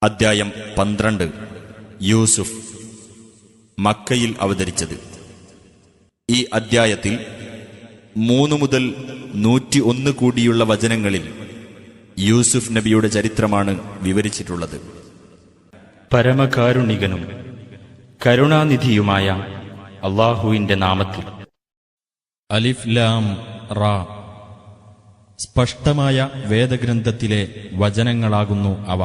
അദ്ധ്യായം 12 യൂസുഫ്. മക്കയിൽ അവതരിച്ചത്. ഈ അദ്ധ്യായത്തിൽ 3 മുതൽ 101 കൂടിയുള്ള വചനങ്ങളിൽ യൂസുഫ് നബിയുടെ ചരിത്രമാണ് വിവരിച്ചിട്ടുള്ളത്. പരമകാരുണികനും കരുണാനിധിയുമായ അല്ലാഹുവിന്റെ നാമത്തിൽ. അലിഫ് ലാം റാ. സ്പഷ്ടമായ വേദഗ്രന്ഥത്തിലെ വചനങ്ങളാകുന്നു അവ.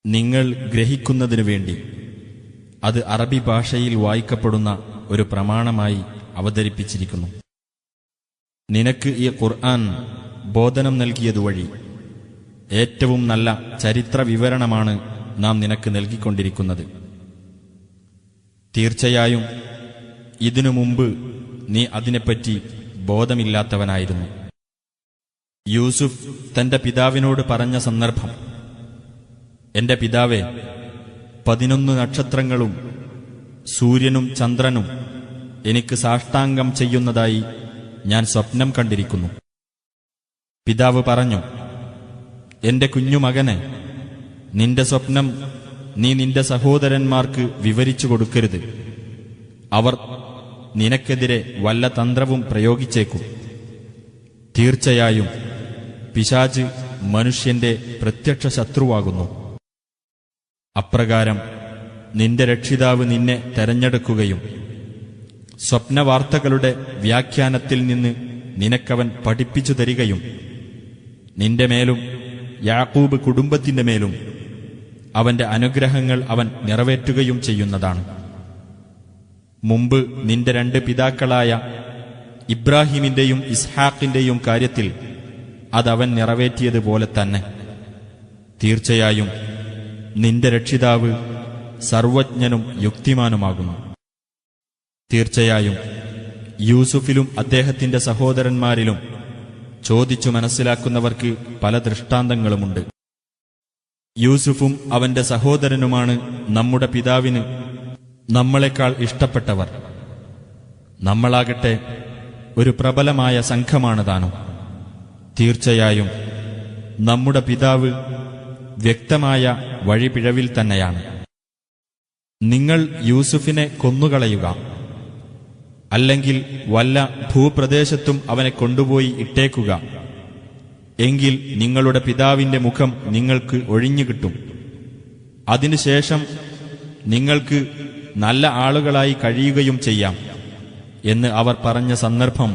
നിങ്ങൾ ഗ്രഹിക്കുന്നതിനു വേണ്ടി അത് അറബി ഭാഷയിൽ വായിക്കപ്പെടുന്ന ഒരു പ്രമാണമായി അവതരിപ്പിച്ചിരിക്കുന്നു. നിനക്ക് ഈ ഖുർആൻ ബോധനം നൽകിയതുവഴി ഏറ്റവും നല്ല ചരിത്ര വിവരണമാണ് നാം നിനക്ക് നൽകിക്കൊണ്ടിരിക്കുന്നത്. തീർച്ചയായും ഇതിനു മുമ്പ് നീ അതിനെപ്പറ്റി ബോധമില്ലാത്തവനായിരുന്നു. യൂസുഫ് തന്റെ പിതാവിനോട് പറഞ്ഞ സന്ദർഭം: എന്റെ പിതാവേ, 11 നക്ഷത്രങ്ങളും സൂര്യനും ചന്ദ്രനും എനിക്ക് സാഷ്ടാംഗം ചെയ്യുന്നതായി ഞാൻ സ്വപ്നം കണ്ടിരിക്കുന്നു. പിതാവ് പറഞ്ഞു: എന്റെ കുഞ്ഞുമകനെ, നിന്റെ സ്വപ്നം നീ നിന്റെ സഹോദരന്മാർക്ക് വിവരിച്ചു കൊടുക്കരുത്. അവർ നിനക്കെതിരെ വല്ല തന്ത്രവും പ്രയോഗിച്ചേക്കും. തീർച്ചയായും പിശാച് മനുഷ്യന്റെ പ്രത്യക്ഷ ശത്രുവാകുന്നു. അപ്രകാരം നിന്റെ രക്ഷിതാവ് നിന്നെ തെരഞ്ഞെടുക്കുകയും സ്വപ്നവാർത്തകളുടെ വ്യാഖ്യാനത്തിൽ നിന്ന് നിനക്കവൻ പഠിപ്പിച്ചു തരികയും നിന്റെ മേലും യാക്കൂബ് കുടുംബത്തിന്റെ മേലും അവന്റെ അനുഗ്രഹങ്ങൾ അവൻ നിറവേറ്റുകയും ചെയ്യുന്നതാണ്. മുമ്പ് നിന്റെ 2 പിതാക്കളായ ഇബ്രാഹിമിന്റെയും ഇസ്ഹാഖിന്റെയും കാര്യത്തിൽ അതവൻ നിറവേറ്റിയതുപോലെ തന്നെ. തീർച്ചയായും നിന്റെ രക്ഷിതാവ് സർവജ്ഞനും യുക്തിമാനുമാകുന്നു. തീർച്ചയായും യൂസുഫിലും അദ്ദേഹത്തിന്റെ സഹോദരന്മാരിലും ചോദിച്ചു മനസ്സിലാക്കുന്നവർക്ക് പല ദൃഷ്ടാന്തങ്ങളുമുണ്ട്. യൂസുഫും അവന്റെ സഹോദരനുമാണ് നമ്മുടെ പിതാവിന് നമ്മളെക്കാൾ ഇഷ്ടപ്പെട്ടവർ. നമ്മളാകട്ടെ ഒരു പ്രബലമായ സംഘമാണ് താനും. തീർച്ചയായും നമ്മുടെ പിതാവ് വ്യക്തമായ വഴിപിഴവിൽ തന്നെയാണ്. നിങ്ങൾ യൂസുഫിനെ കൊന്നുകളയുക, അല്ലെങ്കിൽ വല്ല ഭൂപ്രദേശത്തും അവനെ കൊണ്ടുപോയി ഇട്ടേക്കുക. എങ്കിൽ നിങ്ങളുടെ പിതാവിന്റെ മുഖം നിങ്ങൾക്ക് ഒഴിഞ്ഞുകിട്ടും. അതിനുശേഷം നിങ്ങൾക്ക് നല്ല ആളുകളായി കഴിയുകയും ചെയ്യാം എന്ന് അവർ പറഞ്ഞ സന്ദർഭം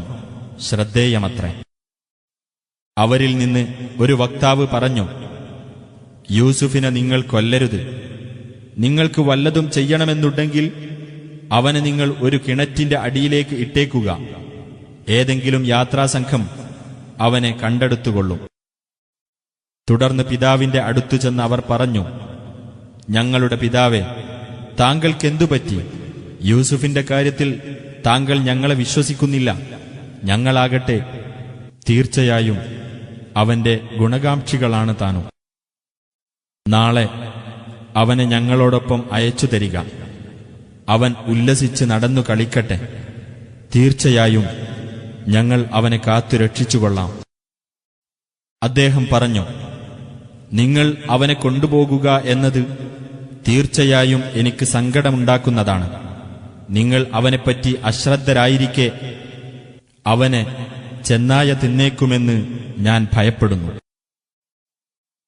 ശ്രദ്ധേയമത്രേ. അവരിൽ നിന്ന് ഒരു വക്താവ് പറഞ്ഞു: യൂസുഫിനെ നിങ്ങൾ കൊല്ലരുത്. നിങ്ങൾക്ക് വല്ലതും ചെയ്യണമെന്നുണ്ടെങ്കിൽ അവനെ നിങ്ങൾ ഒരു കിണറ്റിന്റെ അടിയിലേക്ക് ഇട്ടേക്കുക. ഏതെങ്കിലും യാത്രാസംഘം അവനെ കണ്ടെടുത്തുകൊള്ളും. തുടർന്ന് പിതാവിന്റെ അടുത്തു ചെന്ന് അവർ പറഞ്ഞു: ഞങ്ങളുടെ പിതാവേ, താങ്കൾക്കെന്തുപറ്റി? യൂസുഫിന്റെ കാര്യത്തിൽ താങ്കൾ ഞങ്ങളെ വിശ്വസിക്കുന്നില്ല. ഞങ്ങളാകട്ടെ തീർച്ചയായും അവന്റെ ഗുണകാംക്ഷികളാണ് താനും. നാളെ അവനെ ഞങ്ങളോടൊപ്പം അയച്ചു തരിക. അവൻ ഉല്ലസിച്ച് നടന്നു കളിക്കട്ടെ. തീർച്ചയായും ഞങ്ങൾ അവനെ കാത്തു രക്ഷിച്ചുകൊള്ളാം. അദ്ദേഹം പറഞ്ഞു: നിങ്ങൾ അവനെ കൊണ്ടുപോകുക എന്നത് തീർച്ചയായും എനിക്ക് സങ്കടമുണ്ടാക്കുന്നതാണ്. നിങ്ങൾ അവനെപ്പറ്റി അശ്രദ്ധരായിരിക്കെ അവനെ ചെന്നായ തിന്നേക്കുമെന്ന് ഞാൻ ഭയപ്പെടുന്നു.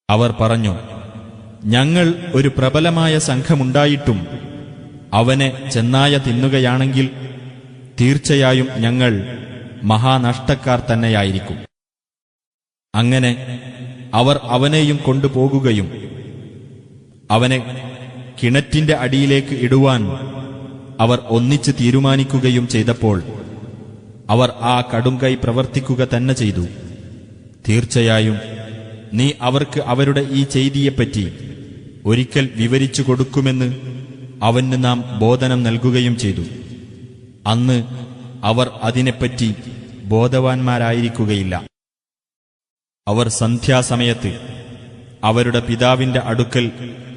അവർ പറഞ്ഞു: ഞങ്ങൾ ഒരു പ്രബലമായ സംഘമുണ്ടായിട്ടും അവനെ ചെന്നായ തിന്നുകയാണെങ്കിൽ തീർച്ചയായും ഞങ്ങൾ മഹാനഷ്ടക്കാർ തന്നെയായിരിക്കും. അങ്ങനെ അവർ അവനെയും കൊണ്ടുപോകുകയും അവനെ കിണറ്റിന്റെ അടിയിലേക്ക് ഇടുവാൻ അവർ ഒന്നിച്ച് തീരുമാനിക്കുകയും ചെയ്തപ്പോൾ അവർ ആ കടുംകൈ പ്രവർത്തിക്കുക തന്നെ ചെയ്തു. തീർച്ചയായും നീ അവർക്ക് അവരുടെ ഈ ചെയ്തിയെപ്പറ്റി ഒരിക്കൽ വിവരിച്ചു കൊടുക്കുമെന്ന് അവന് നാം ബോധനം നൽകുകയും ചെയ്തു. അന്ന് അവർ അതിനെപ്പറ്റി ബോധവാന്മാരായിരിക്കുകയില്ല. അവർ സന്ധ്യാസമയത്ത് അവരുടെ പിതാവിന്റെ അടുക്കൽ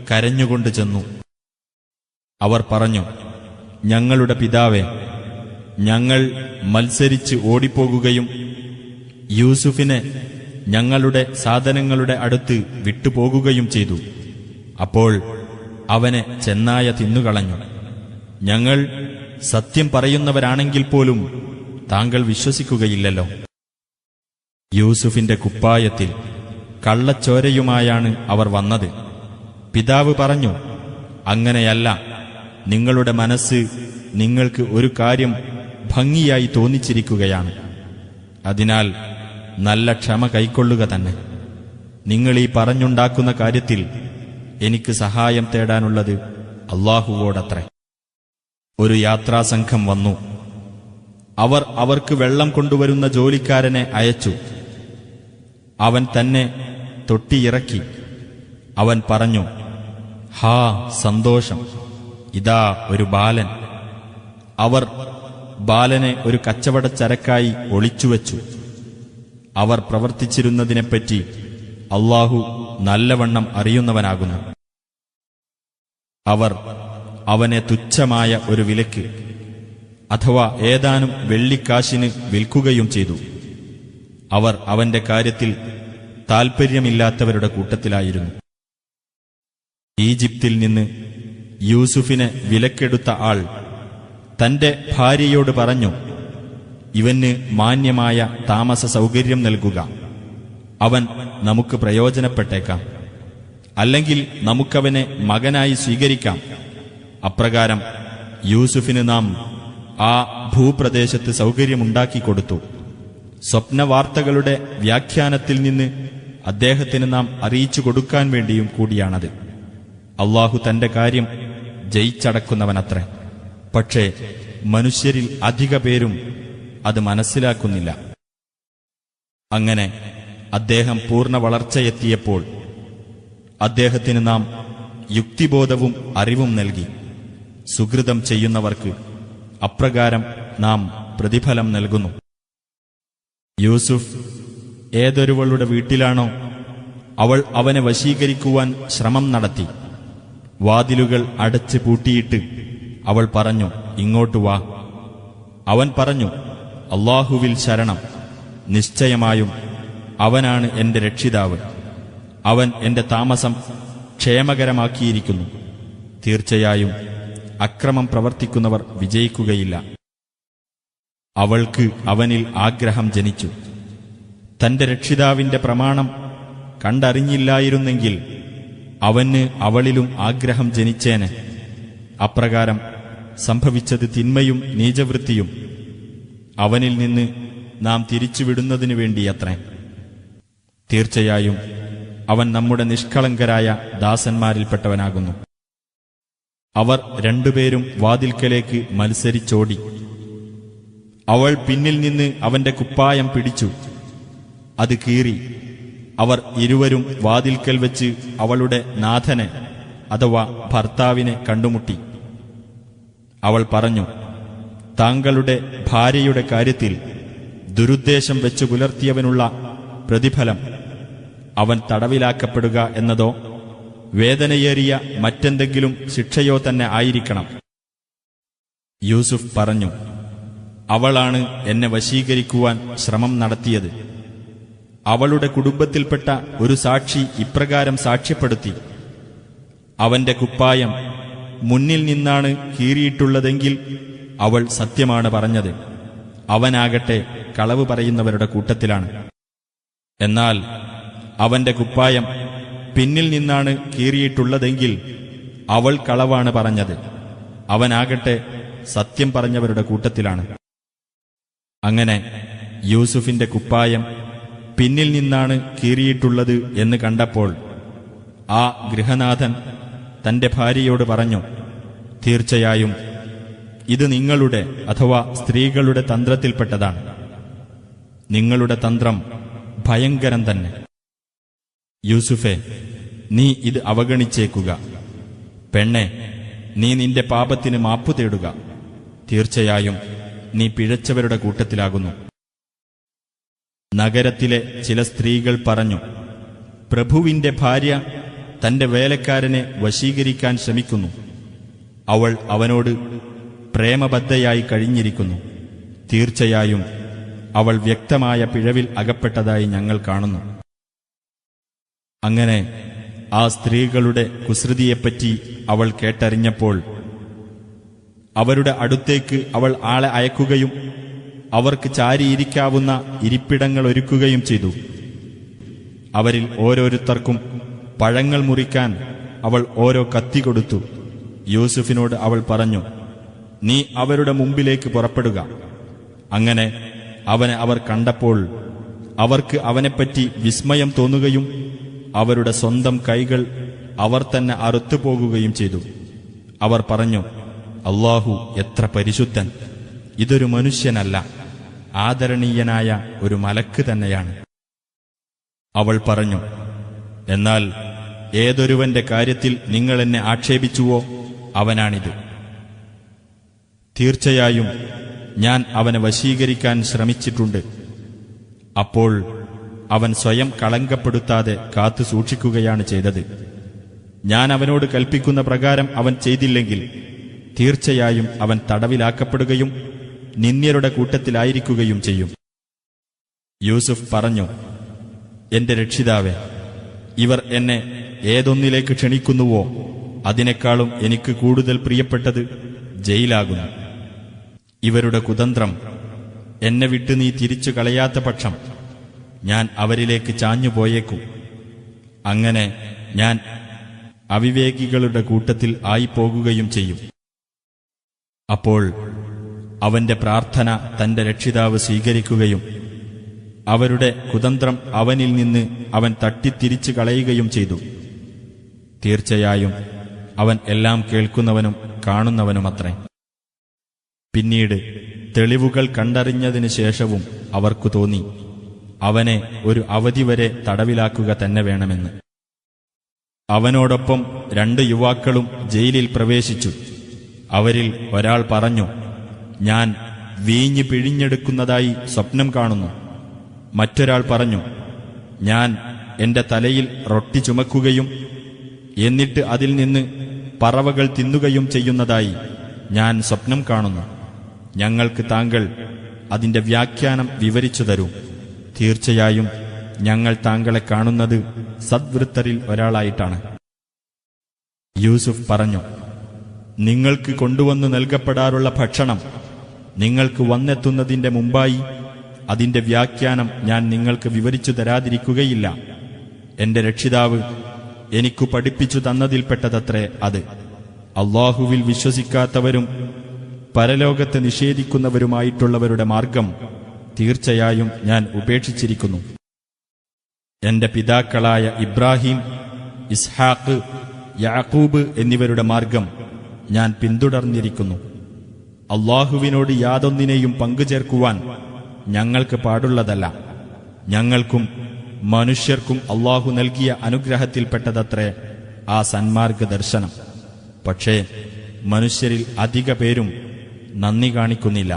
കരഞ്ഞുകൊണ്ട് ചെന്നു. അവർ പറഞ്ഞു: ഞങ്ങളുടെ പിതാവേ, ഞങ്ങൾ മത്സരിച്ച് ഓടിപ്പോകുകയും യൂസുഫിനെ ഞങ്ങളുടെ സാധനങ്ങളുടെ അടുത്ത് വിട്ടുപോകുകയും ചെയ്തു. അപ്പോൾ അവനെ ചെന്നായ തിന്നുകളഞ്ഞു. ഞങ്ങൾ സത്യം പറയുന്നവരാണെങ്കിൽ പോലും താങ്കൾ വിശ്വസിക്കുകയില്ലല്ലോ. യൂസുഫിന്റെ കുപ്പായത്തിൽ കള്ളച്ചോരയുമായാണ് അവർ വന്നത്. പിതാവ് പറഞ്ഞു, അങ്ങനെയല്ല, നിങ്ങളുടെ മനസ്സ് നിങ്ങൾക്ക് ഒരു കാര്യം ഭംഗിയായി തോന്നിച്ചിരിക്കുകയാണ്. അതിനാൽ നല്ല ക്ഷമ കൈക്കൊള്ളുക തന്നെ. നിങ്ങൾ ഈ പറഞ്ഞുണ്ടാക്കുന്ന കാര്യത്തിൽ എനിക്ക് സഹായം തേടാനുള്ളത് അല്ലാഹുവോടത്രേ. ഒരു യാത്രാസംഘം വന്നു. അവർ അവർക്ക് വെള്ളം കൊണ്ടുവരുന്ന ജോലിക്കാരനെ അയച്ചു. അവൻ തന്നെ തൊട്ടിയിറക്കി. അവൻ പറഞ്ഞു, ഹാ സന്തോഷം, ഇതാ ഒരു ബാലൻ. അവർ ബാലനെ ഒരു കച്ചവടച്ചരക്കായി ഒളിച്ചുവെച്ചു. അവർ പ്രവർത്തിച്ചിരുന്നതിനെപ്പറ്റി അല്ലാഹു നല്ലവണ്ണം അറിയുന്നവനാകുന്നു. അവർ അവനെ തുച്ഛമായ ഒരു വിലക്ക് അഥവാ ഏതാനും വെള്ളിക്കാശിന് വിൽക്കുകയും ചെയ്തു. അവർ അവന്റെ കാര്യത്തിൽ താൽപര്യമില്ലാത്തവരുടെ കൂട്ടത്തിലായിരുന്നു. ഈജിപ്തിൽ നിന്ന് യൂസുഫിനെ വിലക്കെടുത്ത ആൾ തന്റെ ഭാര്യയോട് പറഞ്ഞു, ഇവന് മാന്യമായ താമസ സൗകര്യം നൽകുക. അവൻ നമുക്ക് പ്രയോജനപ്പെട്ടേക്കാം. അല്ലെങ്കിൽ നമുക്കവനെ മകനായി സ്വീകരിക്കാം. അപ്രകാരം യൂസുഫിന് നാം ആ ഭൂപ്രദേശത്ത് സൗകര്യമുണ്ടാക്കിക്കൊടുത്തു. സ്വപ്നവാർത്തകളുടെ വ്യാഖ്യാനത്തിൽ നിന്ന് അദ്ദേഹത്തിന് നാം അറിയിച്ചു കൊടുക്കാൻ വേണ്ടിയും കൂടിയാണത്. അല്ലാഹു തന്റെ കാര്യം ജയിച്ചടക്കുന്നവനത്രേ. പക്ഷേ മനുഷ്യരിൽ അധിക പേരും അത് മനസ്സിലാക്കുന്നില്ല. അങ്ങനെ അദ്ദേഹം പൂർണ്ണ വളർച്ചയെത്തിയപ്പോൾ അദ്ദേഹത്തിന് നാം യുക്തിബോധവും അറിവും നൽകി. സുകൃതം ചെയ്യുന്നവർക്ക് അപ്രകാരം നാം പ്രതിഫലം നൽകുന്നു. യൂസുഫ് ഏതൊരുവളുടെ വീട്ടിലാണോ അവൾ അവനെ വശീകരിക്കുവാൻ ശ്രമം നടത്തി. വാതിലുകൾ അടച്ച് പൂട്ടിയിട്ട് അവൾ പറഞ്ഞു, ഇങ്ങോട്ട് വാ. അവൻ പറഞ്ഞു, അല്ലാഹുവിൽ ശരണം, നിശ്ചയമായും അവനാണ് എന്റെ രക്ഷിതാവ്. അവൻ എന്റെ താമസം ക്ഷേമകരമാക്കിയിരിക്കുന്നു. തീർച്ചയായും അക്രമം പ്രവർത്തിക്കുന്നവർ വിജയിക്കുകയില്ല. അവൾക്ക് അവനിൽ ആഗ്രഹം ജനിച്ചു. തന്റെ രക്ഷിതാവിന്റെ പ്രമാണം കണ്ടറിഞ്ഞില്ലായിരുന്നെങ്കിൽ അവന് അവളിലും ആഗ്രഹം ജനിച്ചേനെ. അപ്രകാരം സംഭവിച്ചത് തിന്മയും നീചവൃത്തിയും അവനിൽ നിന്ന് നാം തിരിച്ചുവിടുന്നതിനു വേണ്ടിയത്രേ. തീർച്ചയായും അവൻ നമ്മുടെ നിഷ്കളങ്കരായ ദാസന്മാരിൽപ്പെട്ടവനാകുന്നു. അവർ രണ്ടുപേരും വാതിൽക്കലേക്ക് മത്സരിച്ചോടി. അവൾ പിന്നിൽ നിന്ന് അവന്റെ കുപ്പായം പിടിച്ചു. അത് കീറി. അവർ ഇരുവരും വാതിൽക്കൽ വെച്ച് അവളുടെ നാഥനെ അഥവാ ഭർത്താവിനെ കണ്ടുമുട്ടി. അവൾ പറഞ്ഞു, താങ്കളുടെ ഭാര്യയുടെ കാര്യത്തിൽ ദുരുദ്ദേശം വെച്ചു പുലർത്തിയവനുള്ള പ്രതിഫലം അവൻ തടവിലാക്കപ്പെടുക എന്നതോ വേദനയേറിയ മറ്റെന്തെങ്കിലും ശിക്ഷയോ തന്നെ ആയിരിക്കണം. യൂസുഫ് പറഞ്ഞു, അവളാണ് എന്നെ വശീകരിക്കുവാൻ ശ്രമം നടത്തിയത്. അവളുടെ കുടുംബത്തിൽപ്പെട്ട ഒരു സാക്ഷി ഇപ്രകാരം സാക്ഷ്യപ്പെടുത്തി, അവന്റെ കുപ്പായം മുന്നിൽ നിന്നാണ് കീറിയിട്ടുള്ളതെങ്കിൽ അവൾ സത്യമാണ് പറഞ്ഞത്. അവനാകട്ടെ കളവ് പറയുന്നവരുടെ കൂട്ടത്തിലാണ്. എന്നാൽ അവന്റെ കുപ്പായം പിന്നിൽ നിന്നാണ് കീറിയിട്ടുള്ളതെങ്കിൽ അവൾ കളവാണ് പറഞ്ഞത്. അവനാകട്ടെ സത്യം പറഞ്ഞവരുടെ കൂട്ടത്തിലാണ്. അങ്ങനെ യൂസുഫിന്റെ കുപ്പായം പിന്നിൽ നിന്നാണ് കീറിയിട്ടുള്ളത് എന്ന് കണ്ടപ്പോൾ ആ ഗൃഹനാഥൻ തന്റെ ഭാര്യയോട് പറഞ്ഞു, തീർച്ചയായും ഇത് നിങ്ങളുടെ അഥവാ സ്ത്രീകളുടെ തന്ത്രത്തിൽപ്പെട്ടതാണ്. നിങ്ങളുടെ തന്ത്രം ഭയങ്കരം തന്നെ. യൂസുഫെ, നീ ഇത് അവഗണിച്ചേക്കുക. പെണ്ണെ, നീ നിന്റെ പാപത്തിന് മാപ്പു തേടുക. തീർച്ചയായും നീ പിഴച്ചവരുടെ കൂട്ടത്തിലാകുന്നു. നഗരത്തിലെ ചില സ്ത്രീകൾ പറഞ്ഞു, പ്രഭുവിന്റെ ഭാര്യ തന്റെ വേലക്കാരനെ വശീകരിക്കാൻ ശ്രമിക്കുന്നു. അവൾ അവനോട് പ്രേമബദ്ധയായി കഴിഞ്ഞിരിക്കുന്നു. തീർച്ചയായും അവൾ വ്യക്തമായ പിഴവിൽ അകപ്പെട്ടതായി ഞങ്ങൾ കാണുന്നു. അങ്ങനെ ആ സ്ത്രീകളുടെ കുസൃതിയെപ്പറ്റി അവൾ കേട്ടറിഞ്ഞപ്പോൾ അവരുടെ അടുത്തേക്ക് അവൾ ആളെ അയക്കുകയും അവർക്ക് ചാരിയിരിക്കാവുന്ന ഇരിപ്പിടങ്ങൾ ഒരുക്കുകയും ചെയ്തു. അവരിൽ ഓരോരുത്തർക്കും പഴങ്ങൾ മുറിക്കാൻ അവൾ ഓരോ കത്തി കൊടുത്തു. യൂസുഫിനോട് അവൾ പറഞ്ഞു, നീ അവരുടെ മുമ്പിലേക്ക് പുറപ്പെടുക. അങ്ങനെ അവനെ അവർ കണ്ടപ്പോൾ അവർക്ക് അവനെപ്പറ്റി വിസ്മയം തോന്നുകയും അവരുടെ സ്വന്തം കൈകൾ അവർ തന്നെ അറുത്തുപോകുകയും ചെയ്തു. അവർ പറഞ്ഞു, അല്ലാഹു എത്ര പരിശുദ്ധൻ! ഇതൊരു മനുഷ്യനല്ല, ആദരണീയനായ ഒരു മലക്ക് തന്നെയാണ്. അവൾ പറഞ്ഞു, എന്നാൽ ഏതൊരുവന്റെ കാര്യത്തിൽ നിങ്ങൾ എന്നെ ആക്ഷേപിച്ചുവോ അവനാണിത്. തീർച്ചയായും ഞാൻ അവനെ വശീകരിക്കാൻ ശ്രമിച്ചിട്ടുണ്ട്. അപ്പോൾ അവൻ സ്വയം കളങ്കപ്പെടുത്താതെ കാത്തു സൂക്ഷിക്കുകയാണ് ചെയ്തത്. ഞാൻ അവനോട് കൽപ്പിക്കുന്ന പ്രകാരം അവൻ ചെയ്തില്ലെങ്കിൽ തീർച്ചയായും അവൻ തടവിലാക്കപ്പെടുകയും നിന്ദ്യരുടെ കൂട്ടത്തിലായിരിക്കുകയും ചെയ്യും. യൂസുഫ് പറഞ്ഞു, എന്റെ രക്ഷിതാവേ, ഇവർ എന്നെ ഏതൊന്നിലേക്ക് ക്ഷണിക്കുന്നുവോ അതിനേക്കാളും എനിക്ക് കൂടുതൽ പ്രിയപ്പെട്ടത് ജയിലാകുന്നു. ഇവരുടെ കുതന്ത്രം എന്നെ വിട്ട് നീ തിരിച്ചു കളയാത്ത പക്ഷം ഞാൻ അവരിലേക്ക് ചാഞ്ഞുപോയേക്കും. അങ്ങനെ ഞാൻ അവിവേകികളുടെ കൂട്ടത്തിൽ ആയിപ്പോകുകയും ചെയ്യും. അപ്പോൾ അവന്റെ പ്രാർത്ഥന തന്റെ രക്ഷിതാവ് സ്വീകരിക്കുകയും അവരുടെ കുതന്ത്രം അവനിൽ നിന്ന് അവൻ തട്ടിത്തിരിച്ചു കളയുകയും ചെയ്തു. തീർച്ചയായും അവൻ എല്ലാം കേൾക്കുന്നവനും കാണുന്നവനുമത്രേ. പിന്നീട് തെളിവുകൾ കണ്ടറിഞ്ഞതിനു ശേഷവും അവർക്കു തോന്നി അവനെ ഒരു അവധി വരെ തടവിലാക്കുക തന്നെ വേണമെന്ന്. അവനോടൊപ്പം 2 യുവാക്കളും ജയിലിൽ പ്രവേശിച്ചു. അവരിൽ ഒരാൾ പറഞ്ഞു, ഞാൻ വീഞ്ഞ് പിഴിഞ്ഞെടുക്കുന്നതായി സ്വപ്നം കാണുന്നു. മറ്റൊരാൾ പറഞ്ഞു, ഞാൻ എന്റെ തലയിൽ റൊട്ടി ചുമക്കുകയും എന്നിട്ട് അതിൽ നിന്ന് പറവകൾ തിന്നുകയും ചെയ്യുന്നതായി ഞാൻ സ്വപ്നം കാണുന്നു. ഞങ്ങൾക്ക് താങ്കൾ അതിന്റെ വ്യാഖ്യാനം വിവരിച്ചു തരൂ. തീർച്ചയായും ഞങ്ങൾ താങ്കളെ കാണുന്നത് സദ്വൃത്തരിൽ ഒരാളായിട്ടാണ്. യൂസുഫ് പറഞ്ഞു, നിങ്ങൾക്ക് കൊണ്ടുവന്നു നൽകപ്പെടാറുള്ള ഭക്ഷണം നിങ്ങൾക്ക് വന്നെത്തുന്നതിന്റെ മുമ്പായി അതിന്റെ വ്യാഖ്യാനം ഞാൻ നിങ്ങൾക്ക് വിവരിച്ചു തരാതിരിക്കുകയില്ല. എന്റെ രക്ഷിതാവ് എനിക്കു പഠിപ്പിച്ചു തന്നതിൽപ്പെട്ടതത്രേ അത്. അല്ലാഹുവിൽ വിശ്വസിക്കാത്തവരും പരലോകത്തെ നിഷേധിക്കുന്നവരുമായിട്ടുള്ളവരുടെ മാർഗം തീർച്ചയായും ഞാൻ ഉപേക്ഷിച്ചിരിക്കുന്നു. എന്റെ പിതാക്കളായ ഇബ്രാഹിം, ഇസ്ഹാഖ്, യാക്കൂബ് എന്നിവരുടെ മാർഗം ഞാൻ പിന്തുടർന്നിരിക്കുന്നു. അല്ലാഹുവിനോട് യാതൊന്നിനെയും പങ്കുചേർക്കുവാൻ ഞങ്ങൾക്ക് പാടുള്ളതല്ല. ഞങ്ങൾക്കും മനുഷ്യർക്കും അല്ലാഹു നൽകിയ അനുഗ്രഹത്തിൽപ്പെട്ടതത്രേ ആ സന്മാർഗദർശനം. പക്ഷേ മനുഷ്യരിൽ അധിക പേരും നന്ദി കാണിക്കുന്നില്ല.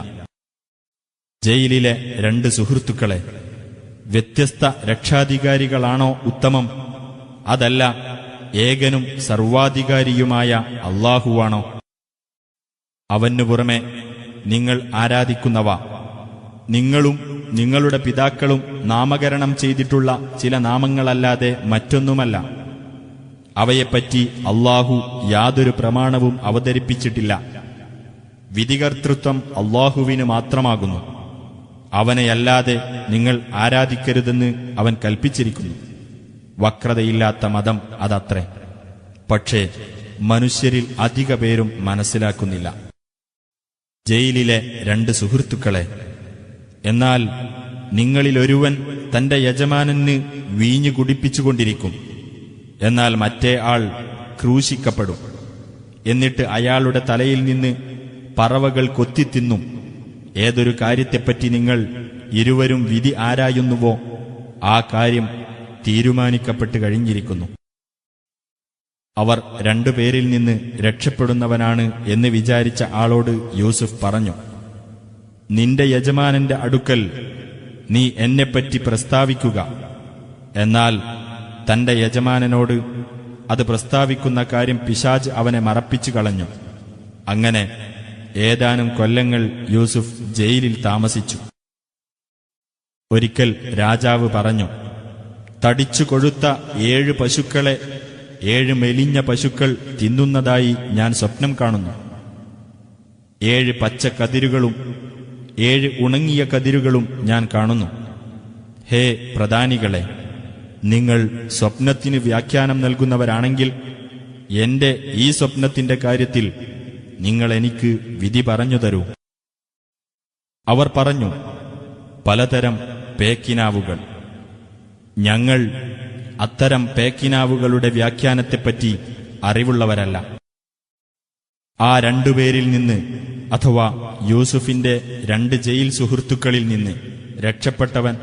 ജയിലിലെ 2 സുഹൃത്തുക്കളെ വ്യത്യസ്ത രക്ഷാധികാരികളാണോ ഉത്തമം, അതല്ല ഏകനും സർവാധികാരിയുമായ അല്ലാഹുവാണോ? അവനു പുറമെ നിങ്ങൾ ആരാധിക്കുന്നവ നിങ്ങളും നിങ്ങളുടെ പിതാക്കളും നാമകരണം ചെയ്തിട്ടുള്ള ചില നാമങ്ങളല്ലാതെ മറ്റൊന്നുമല്ല. അവയെപ്പറ്റി അല്ലാഹു യാതൊരു പ്രമാണവും അവതരിപ്പിച്ചിട്ടില്ല. വിധികർത്തൃത്വം അല്ലാഹുവിന് മാത്രമാകുന്നു. അവനെയല്ലാതെ നിങ്ങൾ ആരാധിക്കരുതെന്ന് അവൻ കൽപ്പിച്ചിരിക്കുന്നു. വക്രതയില്ലാത്ത മതം അതത്രേ. പക്ഷേ മനുഷ്യരിൽ അധിക പേരും മനസ്സിലാക്കുന്നില്ല. ജയിലിലെ 2 സുഹൃത്തുക്കളെ, എന്നാൽ നിങ്ങളിലൊരുവൻ തന്റെ യജമാനന് വീഞ്ഞു കുടിപ്പിച്ചുകൊണ്ടിരിക്കും. എന്നാൽ മറ്റേ ആൾ ക്രൂശിക്കപ്പെടും. എന്നിട്ട് അയാളുടെ തലയിൽ നിന്ന് പറവകൾ കൊത്തിത്തിന്നും. ഏതൊരു കാര്യത്തെപ്പറ്റി നിങ്ങൾ ഇരുവരും വിധി ആരായുന്നുവോ ആ കാര്യം തീരുമാനിക്കപ്പെട്ടു കഴിഞ്ഞിരിക്കുന്നു. അവർ 2 പേരിൽ നിന്ന് രക്ഷപ്പെടുന്നവനാണ് എന്ന് വിചാരിച്ച ആളോട് യൂസുഫ് പറഞ്ഞു, നിന്റെ യജമാനന്റെ അടുക്കൽ നീ എന്നെപ്പറ്റി പ്രസ്താവിക്കുക. എന്നാൽ തന്റെ യജമാനനോട് അത് പ്രസ്താവിക്കുന്ന കാര്യം പിശാച് അവനെ മറപ്പിച്ചു കളഞ്ഞു. അങ്ങനെ ഏതാനും കൊല്ലങ്ങൾ യൂസുഫ് ജയിലിൽ താമസിച്ചു. ഒരിക്കൽ രാജാവ് പറഞ്ഞു, തടിച്ചു കൊഴുത്ത 7 പശുക്കളെ 7 മെലിഞ്ഞ പശുക്കൾ തിന്നുന്നതായി ഞാൻ സ്വപ്നം കാണുന്നു. 7 പച്ച കതിരുകളും 7 ഉണങ്ങിയ കതിരുകളും ഞാൻ കാണുന്നു. ഹേ പ്രധാനികളെ, നിങ്ങൾ സ്വപ്നത്തിന് വ്യാഖ്യാനം നൽകുന്നവരാണെങ്കിൽ എന്റെ ഈ സ്വപ്നത്തിന്റെ കാര്യത്തിൽ നിങ്ങൾ എനിക്ക് വിധി പറഞ്ഞു തരൂ. അവർ പറഞ്ഞു, പലതരം പേക്കിനാവുകൾ. ഞങ്ങൾ അത്തരം പേക്കിനാവുകളുടെ വ്യാഖ്യാനത്തെപ്പറ്റി അറിവുള്ളവരല്ല. ആ 2 പേരിൽ നിന്ന്, അഥവാ യൂസുഫിന്റെ 2 ജയിൽ സുഹൃത്തുക്കളിൽ നിന്ന് രക്ഷപ്പെട്ടവൻ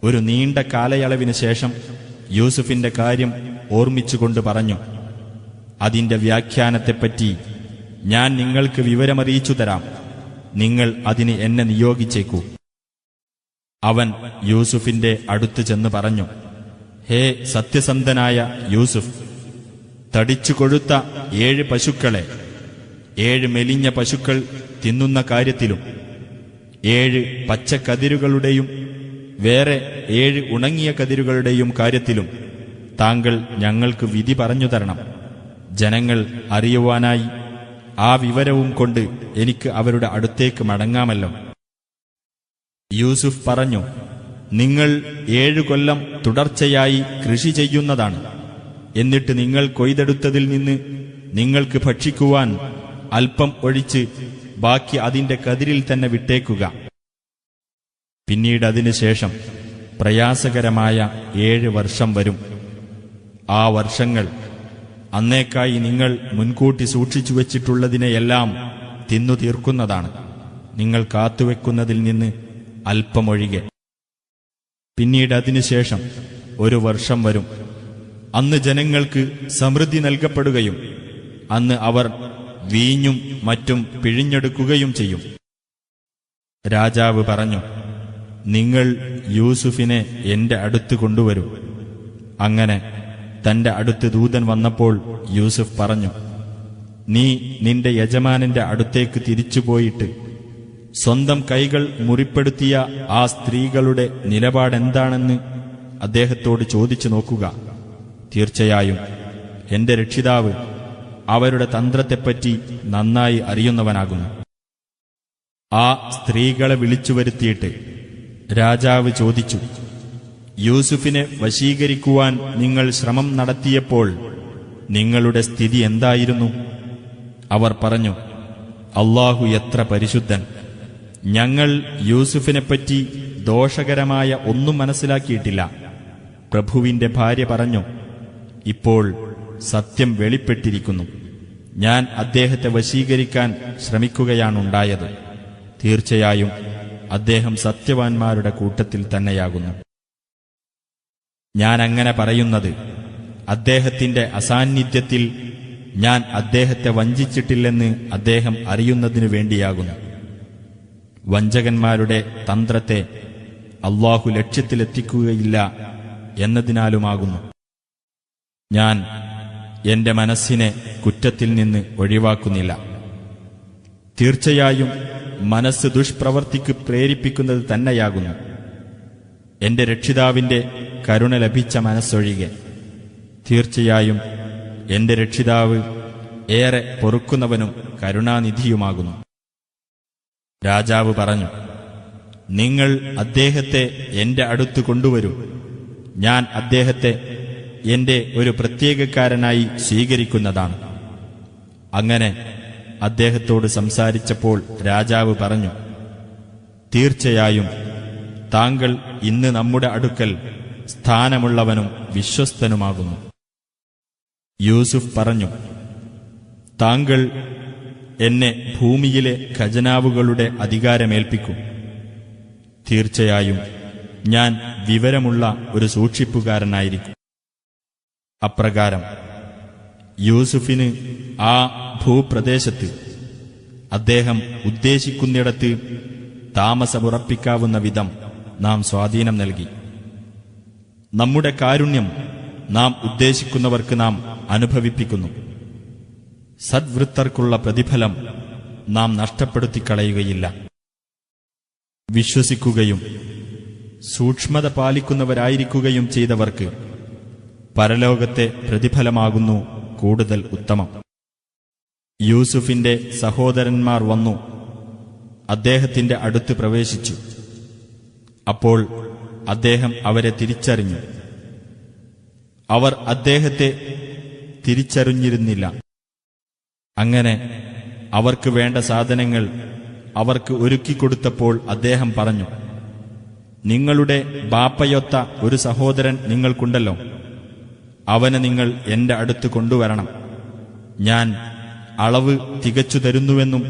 ഒരു നീണ്ട കാലയളവിന് ശേഷം യൂസുഫിന്റെ കാര്യം ഓർമ്മിച്ചുകൊണ്ട് പറഞ്ഞു, അതിന്റെ വ്യാഖ്യാനത്തെപ്പറ്റി ഞാൻ നിങ്ങൾക്ക് വിവരമറിയിച്ചു തരാം. നിങ്ങൾ അതിന് എന്നെ നിയോഗിച്ചേക്കൂ. അവൻ യൂസുഫിന്റെ അടുത്ത് ചെന്ന് പറഞ്ഞു, ഹേ സത്യസന്ധനായ യൂസുഫ്, തടിച്ചു കൊഴുത്ത 7 പശുക്കളെ 7 മെലിഞ്ഞ പശുക്കൾ തിന്നുന്ന കാര്യത്തിലും 7 പച്ചക്കതിരുകളുടെയും വേറെ 7 ഉണങ്ങിയ കതിരുകളുടെയും കാര്യത്തിലും താങ്കൾ ഞങ്ങൾക്ക് വിധി പറഞ്ഞു തരണം. ജനങ്ങൾ അറിയുവാനായി ആ വിവരവും കൊണ്ട് എനിക്ക് അവരുടെ അടുത്തേക്ക് മടങ്ങാമല്ലോ. യൂസുഫ് പറഞ്ഞു, നിങ്ങൾ 7 കൊല്ലം തുടർച്ചയായി കൃഷി ചെയ്യുന്നതാണ്. എന്നിട്ട് നിങ്ങൾ കൊയ്തെടുത്തതിൽ നിന്ന് നിങ്ങൾക്ക് ഭക്ഷിക്കുവാൻ അല്പം ഒഴിച്ച് ബാക്കി അതിന്റെ കതിരിൽ തന്നെ വിട്ടേക്കുക. പിന്നീട് അതിനുശേഷം പ്രയാസകരമായ 7 വർഷം വരും. ആ വർഷങ്ങൾ അന്നേക്കായി നിങ്ങൾ മുൻകൂട്ടി സൂക്ഷിച്ചു വച്ചിട്ടുള്ളതിനെയെല്ലാം തിന്നു തീർക്കുന്നതാണ്, നിങ്ങൾ കാത്തുവെക്കുന്നതിൽ നിന്ന് അല്പമൊഴികെ. പിന്നീട് അതിനുശേഷം 1 വർഷം വരും. അന്ന് ജനങ്ങൾക്ക് സമൃദ്ധി നൽകപ്പെടുകയും അന്ന് അവർ വീഞ്ഞും മറ്റും പിഴിഞ്ഞെടുക്കുകയും ചെയ്യും. രാജാവ് പറഞ്ഞു, നിങ്ങൾ യൂസുഫിനെ എന്റെ അടുത്ത് കൊണ്ടുവരൂ. അങ്ങനെ തന്റെ അടുത്ത് ദൂതൻ വന്നപ്പോൾ യൂസുഫ് പറഞ്ഞു, നീ നിന്റെ യജമാനന്റെ അടുത്തേക്ക് തിരിച്ചുപോയിട്ട് സ്വന്തം കൈകൾ മുറിപ്പെടുത്തിയ ആ സ്ത്രീകളുടെ നിലപാടെന്താണെന്ന് അദ്ദേഹത്തോട് ചോദിച്ചു നോക്കുക. തീർച്ചയായും എന്റെ രക്ഷിതാവ് അവരുടെ തന്ത്രത്തെപ്പറ്റി നന്നായി അറിയുന്നവനാകുന്നു. ആ സ്ത്രീകളെ വിളിച്ചുവരുത്തിയിട്ട് രാജാവ് ചോദിച്ചു, യൂസുഫിനെ വശീകരിക്കുവാൻ നിങ്ങൾ ശ്രമം നടത്തിയപ്പോൾ നിങ്ങളുടെ സ്ഥിതി എന്തായിരുന്നു? അവർ പറഞ്ഞു, അല്ലാഹു എത്ര പരിശുദ്ധൻ! ഞങ്ങൾ യൂസുഫിനെപ്പറ്റി ദോഷകരമായ ഒന്നും മനസ്സിലാക്കിയിട്ടില്ല. പ്രഭുവിന്റെ ഭാര്യ പറഞ്ഞു, ഇപ്പോൾ സത്യം വെളിപ്പെട്ടിരിക്കുന്നു. ഞാൻ അദ്ദേഹത്തെ വശീകരിക്കാൻ ശ്രമിക്കുകയാണുണ്ടായത്. തീർച്ചയായും അദ്ദേഹം സത്യവാൻമാരുടെ കൂട്ടത്തിൽ തന്നെയാകുന്നു. ഞാൻ അങ്ങനെ പറയുന്നത് അദ്ദേഹത്തിന്റെ അസാന്നിധ്യത്തിൽ ഞാൻ അദ്ദേഹത്തെ വഞ്ചിച്ചിട്ടില്ലെന്ന് അദ്ദേഹം അറിയുന്നതിനു വേണ്ടിയാകുന്നു. വഞ്ചകന്മാരുടെ തന്ത്രത്തെ അല്ലാഹു ലക്ഷ്യത്തിലെത്തിക്കുകയില്ല എന്നതിനാലുമാകുന്നു. ഞാൻ എന്റെ മനസ്സിനെ കുറ്റത്തിൽ നിന്ന് ഒഴിവാക്കുന്നില്ല. തീർച്ചയായും മനസ്സ് ദുഷ്പ്രവർത്തിക്ക് പ്രേരിപ്പിക്കുന്നത് തന്നെയാകുന്നു, എന്റെ രക്ഷിതാവിന്റെ കരുണ ലഭിച്ച മനസ്സൊഴികെ. തീർച്ചയായും എന്റെ രക്ഷിതാവ് ഏറെ പൊറുക്കുന്നവനും കരുണാനിധിയുമാകുന്നു. രാജാവ് പറഞ്ഞു, നിങ്ങൾ അദ്ദേഹത്തെ എന്റെ അടുത്ത് കൊണ്ടുവരൂ. ഞാൻ അദ്ദേഹത്തെ എന്റെ ഒരു പ്രത്യേകക്കാരനായി സ്വീകരിക്കുന്നതാണ്. അങ്ങനെ അദ്ദേഹത്തോട് സംസാരിച്ചപ്പോൾ രാജാവ് പറഞ്ഞു, തീർച്ചയായും താങ്കൾ ഇന്ന് നമ്മുടെ അടുക്കൽ സ്ഥാനമുള്ളവനും വിശ്വസ്തനുമാകുന്നു. യൂസുഫ് പറഞ്ഞു, താങ്കൾ എന്നെ ഭൂമിയിലെ ഖജനാവുകളുടെ അധികാരമേൽപ്പിക്കും. തീർച്ചയായും ഞാൻ വിവരമുള്ള ഒരു സൂക്ഷിപ്പുകാരനായിരിക്കും. അപ്രകാരം യൂസുഫിന് ആ ഭൂപ്രദേശത്ത് അദ്ദേഹം ഉദ്ദേശിക്കുന്നിടത്ത് താമസമുറപ്പിക്കാവുന്ന വിധം നാം സ്വാധീനം നൽകി. നമ്മുടെ കാരുണ്യം നാം ഉദ്ദേശിക്കുന്നവർക്ക് നാം അനുഭവിപ്പിക്കുന്നു. സദ്വൃത്തർക്കുള്ള പ്രതിഫലം നാം നഷ്ടപ്പെടുത്തിക്കളയുകയില്ല. വിശ്വസിക്കുകയും സൂക്ഷ്മത പാലിക്കുന്നവരായിരിക്കുകയും ചെയ്തവർക്ക് പരലോകത്തെ പ്രതിഫലമാകുന്നു കൂടുതൽ ഉത്തമം. യൂസുഫിന്റെ സഹോദരന്മാർ വന്നു അദ്ദേഹത്തിന്റെ അടുത്ത് പ്രവേശിച്ചു. അപ്പോൾ അദ്ദേഹം അവരെ തിരിച്ചറിഞ്ഞു. അവർ അദ്ദേഹത്തെ തിരിച്ചറിഞ്ഞിരുന്നില്ല. അങ്ങനെ അവർക്ക് വേണ്ട സാധനങ്ങൾ അവർക്ക് ഒരുക്കിക്കൊടുത്തപ്പോൾ അദ്ദേഹം പറഞ്ഞു, നിങ്ങളുടെ ബാപ്പയൊത്ത ഒരു സഹോദരൻ നിങ്ങൾക്കുണ്ടല്ലോ, അവനെ നിങ്ങൾ എന്റെ അടുത്ത് കൊണ്ടുവരണം. ഞാൻ അളവ് തികച്ചു തരുന്നുവെന്നും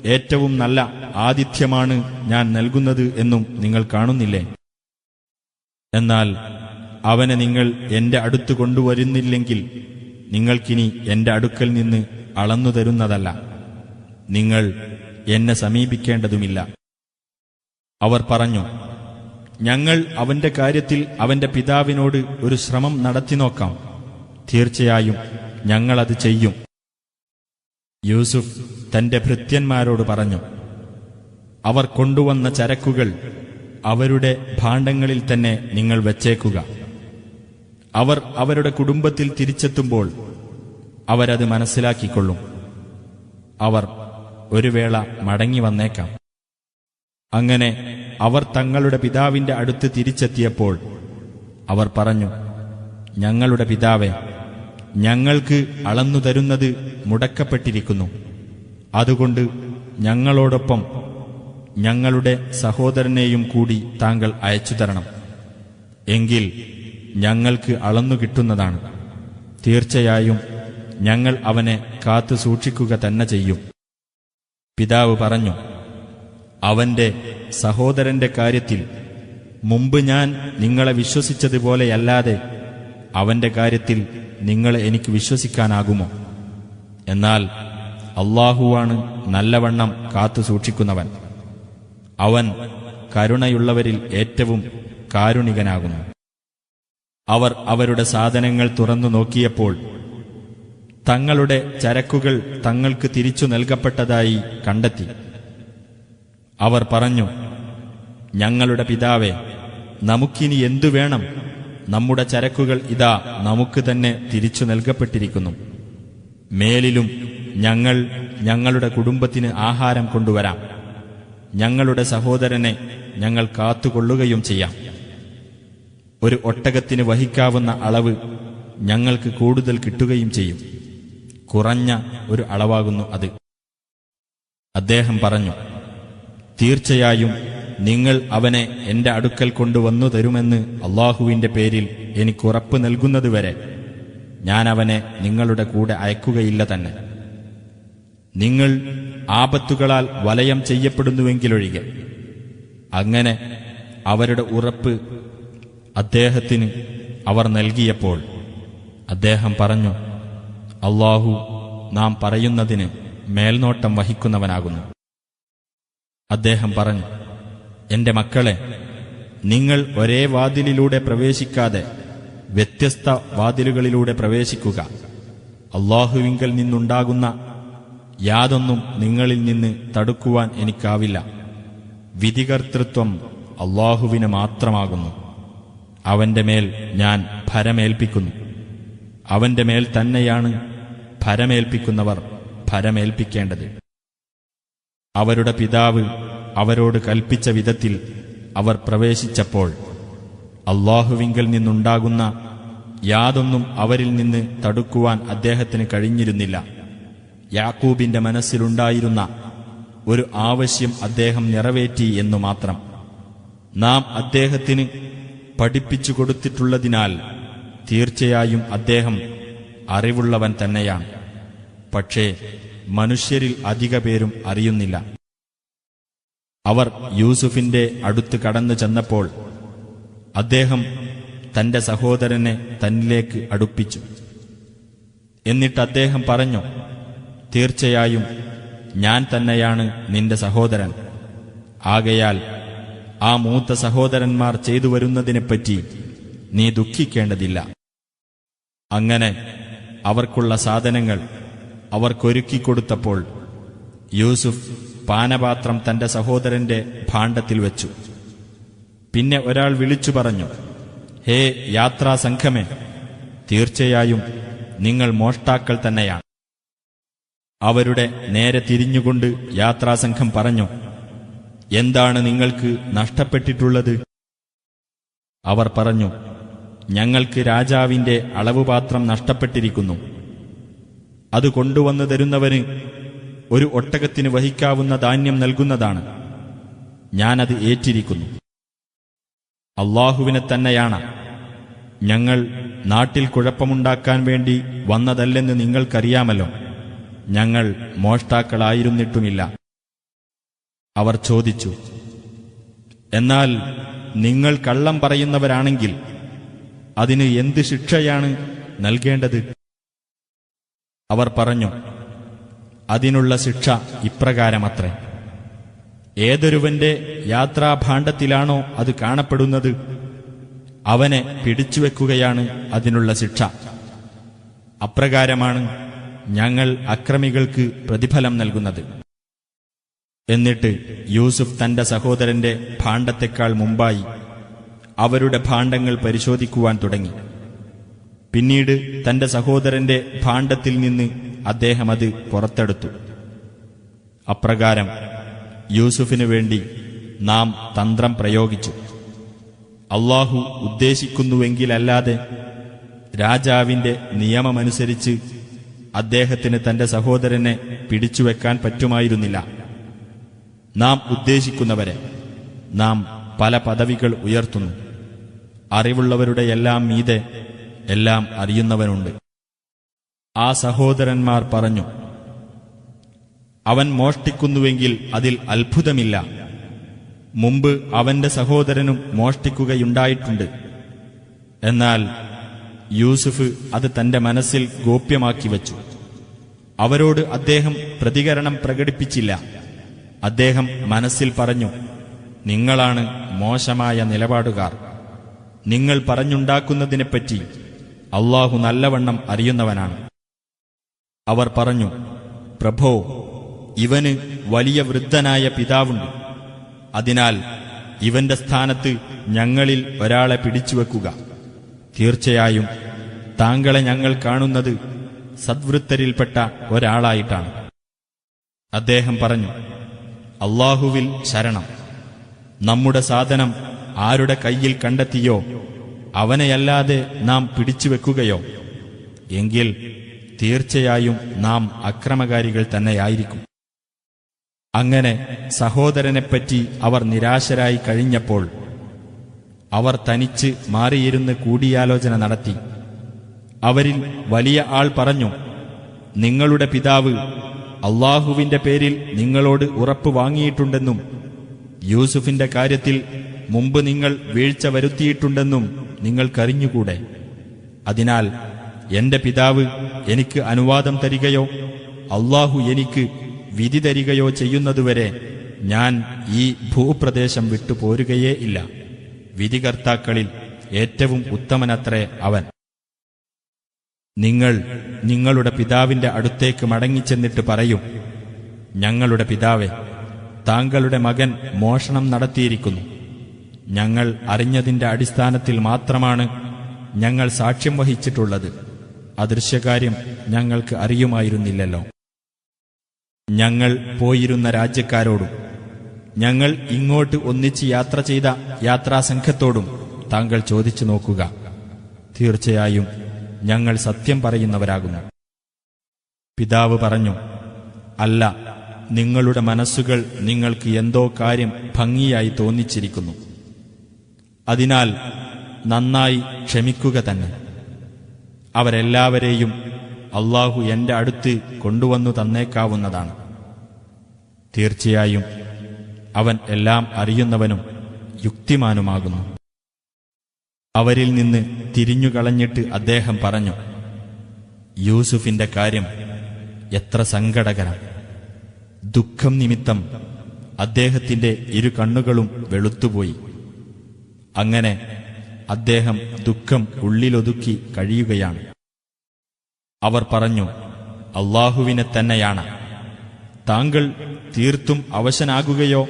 ഏറ്റവും നല്ല ആതിഥ്യമാണ് ഞാൻ നൽകുന്നത് എന്നും നിങ്ങൾ കാണുന്നില്ലേ? എന്നാൽ അവനെ നിങ്ങൾ എന്റെ അടുത്ത് കൊണ്ടുവരുന്നില്ലെങ്കിൽ നിങ്ങൾക്കിനി എന്റെ അടുക്കൽ നിന്ന് അളന്നു തരുന്നതല്ല, നിങ്ങൾ എന്നെ സമീപിക്കേണ്ടതുമില്ല. അവർ പറഞ്ഞു, ഞങ്ങൾ അവന്റെ കാര്യത്തിൽ അവന്റെ പിതാവിനോട് ഒരു ശ്രമം നടത്തി നോക്കാം, തീർച്ചയായും ഞങ്ങളത് ചെയ്യും. യൂസുഫ് തന്റെ ഭൃത്യന്മാരോട് പറഞ്ഞു, അവർ കൊണ്ടുവന്ന ചരക്കുകൾ അവരുടെ ഭാണ്ഡങ്ങളിൽ തന്നെ നിങ്ങൾ വച്ചേക്കുക. അവർ അവരുടെ കുടുംബത്തിൽ തിരിച്ചെത്തുമ്പോൾ അവരത് മനസ്സിലാക്കിക്കൊള്ളും. അവർ ഒരു വേള മടങ്ങി വന്നേക്കാം. അങ്ങനെ അവർ തങ്ങളുടെ പിതാവിന്റെ അടുത്ത് തിരിച്ചെത്തിയപ്പോൾ അവർ പറഞ്ഞു, ഞങ്ങളുടെ പിതാവേ, ഞങ്ങൾക്ക് അളന്നു തരുന്നത് മുടക്കപ്പെട്ടിരിക്കുന്നു. അതുകൊണ്ട് ഞങ്ങളോടൊപ്പം ഞങ്ങളുടെ സഹോദരനെയും കൂടി താങ്കൾ അയച്ചു തരണം. എങ്കിൽ ഞങ്ങൾക്ക് അളന്നു കിട്ടുന്നതാണ്. തീർച്ചയായും ഞങ്ങൾ അവനെ കാത്തു സൂക്ഷിക്കുക തന്നെ ചെയ്യും. പിതാവ് പറഞ്ഞു, അവന്റെ സഹോദരന്റെ കാര്യത്തിൽ മുമ്പ് ഞാൻ നിങ്ങളെ വിശ്വസിച്ചതുപോലെയല്ലാതെ അവന്റെ കാര്യത്തിൽ നിങ്ങളെ എനിക്ക് വിശ്വസിക്കാനാകുമോ? എന്നാൽ അല്ലാഹുവാണ് നല്ലവണ്ണം കാത്തു സൂക്ഷിക്കുന്നവൻ. അവൻ കരുണയുള്ളവരിൽ ഏറ്റവും കാരുണികനാകുന്നു. അവർ അവരുടെ സാധനങ്ങൾ തുറന്നു നോക്കിയപ്പോൾ തങ്ങളുടെ ചരക്കുകൾ തങ്ങൾക്ക് തിരിച്ചു നൽകപ്പെട്ടതായി കണ്ടെത്തി. അവർ പറഞ്ഞു, ഞങ്ങളുടെ പിതാവേ, നമുക്കിനി എന്തു വേണം? നമ്മുടെ ചരക്കുകൾ ഇതാ നമുക്ക് തന്നെ തിരിച്ചു നൽകപ്പെട്ടിരിക്കുന്നു. മേലിലും ഞങ്ങൾ ഞങ്ങളുടെ കുടുംബത്തിന് ആഹാരം കൊണ്ടുവരാം. ഞങ്ങളുടെ സഹോദരനെ ഞങ്ങൾ കാത്തുകൊള്ളുകയും ചെയ്യാം. ഒരു ഒട്ടകത്തിന് വഹിക്കാവുന്ന അളവ് ഞങ്ങൾക്ക് കൂടുതൽ കിട്ടുകയും ചെയ്യും. കുറഞ്ഞ ഒരു അളവാകുന്നു അത്. അദ്ദേഹം പറഞ്ഞു, തീർച്ചയായും നിങ്ങൾ അവനെ എന്റെ അടുക്കൽ കൊണ്ടുവന്നു തരുമെന്ന് അല്ലാഹുവിന്റെ പേരിൽ എനിക്കുറപ്പ് നൽകുന്നതുവരെ ഞാൻ അവനെ നിങ്ങളുടെ കൂടെ അയക്കുകയില്ല തന്നെ. നിങ്ങൾ ആപത്തുകളാൽ വലയം ചെയ്യപ്പെടുന്നുവെങ്കിലൊഴികെ. അങ്ങനെ അവരുടെ ഉറപ്പ് അദ്ദേഹത്തിന് അവർ നൽകിയപ്പോൾ അദ്ദേഹം പറഞ്ഞു, അല്ലാഹു നാം പറയുന്നതിന് മേൽനോട്ടം വഹിക്കുന്നവനാകുന്നു. അദ്ദേഹം പറഞ്ഞു, എന്റെ മക്കളെ, നിങ്ങൾ ഒരേ വാതിലിലൂടെ പ്രവേശിക്കാതെ വ്യത്യസ്ത വാതിലുകളിലൂടെ പ്രവേശിക്കുക. അല്ലാഹുവിങ്കൽ നിന്നുണ്ടാകുന്ന യാതൊന്നും നിങ്ങളിൽ നിന്ന് തടുക്കുവാൻ എനിക്കാവില്ല. വിധികർത്തൃത്വം അല്ലാഹുവിന് മാത്രമാകുന്നു. അവന്റെ മേൽ ഞാൻ ഭരമേൽപ്പിക്കുന്നു. അവന്റെ മേൽ തന്നെയാണ് ഭരമേൽപ്പിക്കുന്നവർ ഭരമേൽപ്പിക്കേണ്ടത്. അവരുടെ പിതാവ് അവരോട് കൽപ്പിച്ച വിധത്തിൽ അവർ പ്രവേശിച്ചപ്പോൾ അല്ലാഹുവിങ്കൽ നിന്നുണ്ടാകുന്ന യാതൊന്നും അവരിൽ നിന്ന് തടുക്കുവാൻ അദ്ദേഹത്തിന് കഴിഞ്ഞിരുന്നില്ല. യാക്കൂബിന്റെ മനസ്സിലുണ്ടായിരുന്ന ഒരു ആവശ്യം അദ്ദേഹം നിറവേറ്റി എന്നു മാത്രം. നാം അദ്ദേഹത്തിന് പഠിപ്പിച്ചു കൊടുത്തിട്ടുള്ളതിനാൽ തീർച്ചയായും അദ്ദേഹം അറിവുള്ളവൻ തന്നെയാണ്. പക്ഷേ മനുഷ്യരിൽ അധിക പേരും അറിയുന്നില്ല. അവർ യൂസുഫിന്റെ അടുത്ത് കടന്നു ചെന്നപ്പോൾ അദ്ദേഹം തന്റെ സഹോദരനെ തന്നിലേക്ക് അടുപ്പിച്ചു. എന്നിട്ട് അദ്ദേഹം പറഞ്ഞു, തീർച്ചയായും ഞാൻ തന്നെയാണ് നിന്റെ സഹോദരൻ. ആകയാൽ ആ മൂത്ത സഹോദരന്മാർ ചെയ്തു വരുന്നതിനെപ്പറ്റി നീ ദുഃഖിക്കേണ്ടതില്ല. അങ്ങനെ അവർക്കുള്ള സാധനങ്ങൾ അവർക്കൊരുക്കിക്കൊടുത്തപ്പോൾ യൂസുഫ് പാനപാത്രം തന്റെ സഹോദരന്റെ ഭാണ്ഡത്തിൽ വെച്ചു. പിന്നെ ഒരാൾ വിളിച്ചു പറഞ്ഞു, ഹേ യാത്രാസംഘമേ, തീർച്ചയായും നിങ്ങൾ മോഷ്ടാക്കൾ തന്നെയാണ്. അവരുടെ നേരെ തിരിഞ്ഞുകൊണ്ട് യാത്രാസംഘം പറഞ്ഞു, എന്താണ് നിങ്ങൾക്ക് നഷ്ടപ്പെട്ടിട്ടുള്ളത്? അവർ പറഞ്ഞു, ഞങ്ങൾക്ക് രാജാവിന്റെ അളവുപാത്രം നഷ്ടപ്പെട്ടിരിക്കുന്നു. അത് കൊണ്ടുവന്നു തരുന്നവന് ഒരു ഒട്ടകത്തിന് വഹിക്കാവുന്ന ധാന്യം നൽകുന്നതാണ്. ഞാനത് ഏറ്റിരിക്കുന്നു. അല്ലാഹുവിനെ തന്നെയാണ്. ഞങ്ങൾ നാട്ടിൽ കുഴപ്പമുണ്ടാക്കാൻ വേണ്ടി വന്നതല്ലെന്ന് നിങ്ങൾക്കറിയാമല്ലോ. ഞങ്ങൾ മോഷ്ടാക്കളായിരുന്നിട്ടുമില്ല. അവർ ചോദിച്ചു, എന്നാൽ നിങ്ങൾ കള്ളം പറയുന്നവരാണെങ്കിൽ അതിന് എന്ത് ശിക്ഷയാണ് നൽകേണ്ടത്? അവർ പറഞ്ഞു, അതിനുള്ള ശിക്ഷ ഇപ്രകാരമത്രേ: ഏതൊരുവന്റെ യാത്രാഭാണ്ഡത്തിലാണോ അത് കാണപ്പെടുന്നത്, അവനെ പിടിച്ചുവെക്കുകയാണ് അതിനുള്ള ശിക്ഷ. അപ്രകാരമാണ് ഞങ്ങൾ അക്രമികൾക്ക് പ്രതിഫലം നൽകുന്നത്. എന്നിട്ട് യൂസുഫ് തന്റെ സഹോദരന്റെ ഭാണ്ഡത്തെക്കാൾ മുമ്പായി അവരുടെ ഭാണ്ഡങ്ങൾ പരിശോധിക്കുവാൻ തുടങ്ങി. പിന്നീട് തന്റെ സഹോദരന്റെ ഭാണ്ഡത്തിൽ നിന്ന് അദ്ദേഹം അത് പുറത്തെടുത്തു. അപ്രകാരം യൂസുഫിനു വേണ്ടി നാം തന്ത്രം പ്രയോഗിച്ചു. അല്ലാഹു ഉദ്ദേശിക്കുന്നുവെങ്കിലല്ലാതെ രാജാവിന്റെ നിയമമനുസരിച്ച് അദ്ദേഹത്തിന് തന്റെ സഹോദരനെ പിടിച്ചുവെക്കാൻ പറ്റുമായിരുന്നില്ല. നാം ഉദ്ദേശിക്കുന്നവരെ നാം പല പദവികൾ ഉയർത്തുന്നു. അറിവുള്ളവരുടെ എല്ലാം മീതെ എല്ലാം അറിയുന്നവനുണ്ട്. ആ സഹോദരന്മാർ പറഞ്ഞു, അവൻ മോഷ്ടിക്കുന്നുവെങ്കിൽ അതിൽ അത്ഭുതമില്ല. മുമ്പ് അവന്റെ സഹോദരനും മോഷ്ടിക്കുകയുണ്ടായിട്ടുണ്ട്. എന്നാൽ യൂസുഫ് അത് തന്റെ മനസ്സിൽ ഗോപ്യമാക്കി വച്ചു. അവരോട് അദ്ദേഹം പ്രതികരണം പ്രകടിപ്പിച്ചില്ല. അദ്ദേഹം മനസ്സിൽ പറഞ്ഞു, നിങ്ങളാണ് മോശമായ നിലപാടുകാർ. നിങ്ങൾ പറഞ്ഞുണ്ടാക്കുന്നതിനെപ്പറ്റി അല്ലാഹു നല്ലവണ്ണം അറിയുന്നവനാണ്. അവർ പറഞ്ഞു, പ്രഭോ, ഇവന് വലിയ വൃദ്ധനായ പിതാവുണ്ട്. അതിനാൽ ഇവന്റെ സ്ഥാനത്ത് ഞങ്ങളിൽ ഒരാളെ പിടിച്ചുവെക്കുക. തീർച്ചയായും താങ്കളെ ഞങ്ങൾ കാണുന്നത് സദ്വൃത്തരിൽപ്പെട്ട ഒരാളായിട്ടാണ്. അദ്ദേഹം പറഞ്ഞു, അല്ലാഹുവിൽ ശരണം. നമ്മുടെ സാധനം ആരുടെ കയ്യിൽ കണ്ടെത്തിയോ അവനെയല്ലാതെ നാം പിടിച്ചുവെക്കുകയോ എങ്കിൽ തീർച്ചയായും നാം അക്രമകാരികൾ തന്നെയായിരിക്കും. അങ്ങനെ സഹോദരനെപ്പറ്റി അവർ നിരാശരായി കഴിഞ്ഞപ്പോൾ അവർ തനിച്ച് മാറിയിരുന്ന് കൂടിയാലോചന നടത്തി. അവരിൽ വലിയ ആൾ പറഞ്ഞു, നിങ്ങളുടെ പിതാവ് അല്ലാഹുവിന്റെ പേരിൽ നിങ്ങളോട് ഉറപ്പ് വാങ്ങിയിട്ടുണ്ടെന്നും യൂസുഫിന്റെ കാര്യത്തിൽ മുമ്പ് നിങ്ങൾ വീഴ്ച വരുത്തിയിട്ടുണ്ടെന്നും നിങ്ങൾക്കറിഞ്ഞുകൂടെ? അതിനാൽ എന്റെ പിതാവ് എനിക്ക് അനുവാദം തരികയോ അല്ലാഹു എനിക്ക് വിധി തരികയോ ചെയ്യുന്നതുവരെ ഞാൻ ഈ ഭൂപ്രദേശം വിട്ടുപോരുകയേ ഇല്ല. വിധികർത്താക്കളിൽ ഏറ്റവും ഉത്തമനത്രേ അവൻ. നിങ്ങൾ നിങ്ങളുടെ പിതാവിന്റെ അടുത്തേക്ക് മടങ്ങിച്ചെന്നിട്ട് പറയും, ഞങ്ങളുടെ പിതാവേ, താങ്കളുടെ മകൻ മോഷണം നടത്തിയിരിക്കുന്നു. ഞങ്ങൾ അറിഞ്ഞതിന്റെ അടിസ്ഥാനത്തിൽ മാത്രമാണ് ഞങ്ങൾ സാക്ഷ്യം വഹിച്ചിട്ടുള്ളത്. അദൃശ്യകാര്യം ഞങ്ങൾക്ക് അറിയുമായിരുന്നില്ലല്ലോ. ഞങ്ങൾ പോയിരുന്ന രാജ്യക്കാരോടും ഞങ്ങൾ ഇങ്ങോട്ട് ഒന്നിച്ച് യാത്ര ചെയ്ത യാത്രാസംഘത്തോടും താങ്കൾ ചോദിച്ചു നോക്കുക. തീർച്ചയായും ഞങ്ങൾ സത്യം പറയുന്നവരാകുന്നു. പിതാവ് പറഞ്ഞു, അല്ല, നിങ്ങളുടെ മനസ്സുകൾ നിങ്ങൾക്ക് എന്തോ കാര്യം ഭംഗിയായി തോന്നിച്ചിരിക്കുന്നു. അതിനാൽ നന്നായി ക്ഷമിക്കുക തന്നെ. അവരെല്ലാവരെയും അല്ലാഹു എന്റെ അടുത്ത് കൊണ്ടുവന്നു തന്നേക്കാവുന്നതാണ്. തീർച്ചയായും അവൻ എല്ലാം അറിയുന്നവനും യുക്തിമാനുമാകുന്നു. അവരിൽ നിന്ന് തിരിഞ്ഞുകളഞ്ഞിട്ട് അദ്ദേഹം പറഞ്ഞു, യൂസുഫിന്റെ കാര്യം എത്ര സങ്കടകരം! ദുഃഖം നിമിത്തം അദ്ദേഹത്തിന്റെ ഇരു കണ്ണുകളും വെളുത്തുപോയി. അങ്ങനെ അദ്ദേഹം ദുഃഖം ഉള്ളിലൊതുക്കി കഴിയുകയാണ്. അവർ പറഞ്ഞു, അല്ലാഹുവിനെ തന്നെയാണ്. താങ്കൾ തീർത്തും അവശനാകുകയോ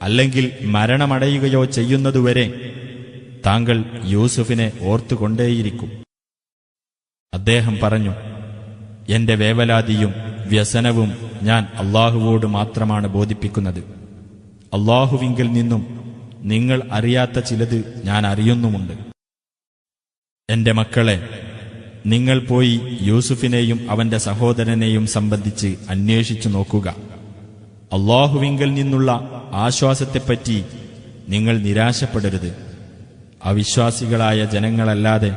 അല്ലെങ്കിൽ മരണമടയുകയോ ചെയ്യുന്നതുവരെ താങ്കൾ യൂസുഫിനെ ഓർത്തുകൊണ്ടേയിരിക്കും. അദ്ദേഹം പറഞ്ഞു, എന്റെ വേവലാതിയും വ്യസനവും ഞാൻ അള്ളാഹുവോട് മാത്രമാണ് ബോധിപ്പിക്കുന്നത്. അള്ളാഹുവിങ്കിൽ നിന്നും നിങ്ങൾ അറിയാത്ത ചിലത് ഞാൻ അറിയുന്നുമുണ്ട്. എന്റെ മക്കളെ, നിങ്ങൾ പോയി യൂസുഫിനെയും അവന്റെ സഹോദരനെയും സംബന്ധിച്ച് അന്വേഷിച്ചു നോക്കുക. അള്ളാഹുവിങ്കിൽ നിന്നുള്ള ആശ്വാസത്തെപ്പറ്റി നിങ്ങൾ നിരാശപ്പെടരുത്. അവിശ്വാസികളായ ജനങ്ങളല്ലാതെ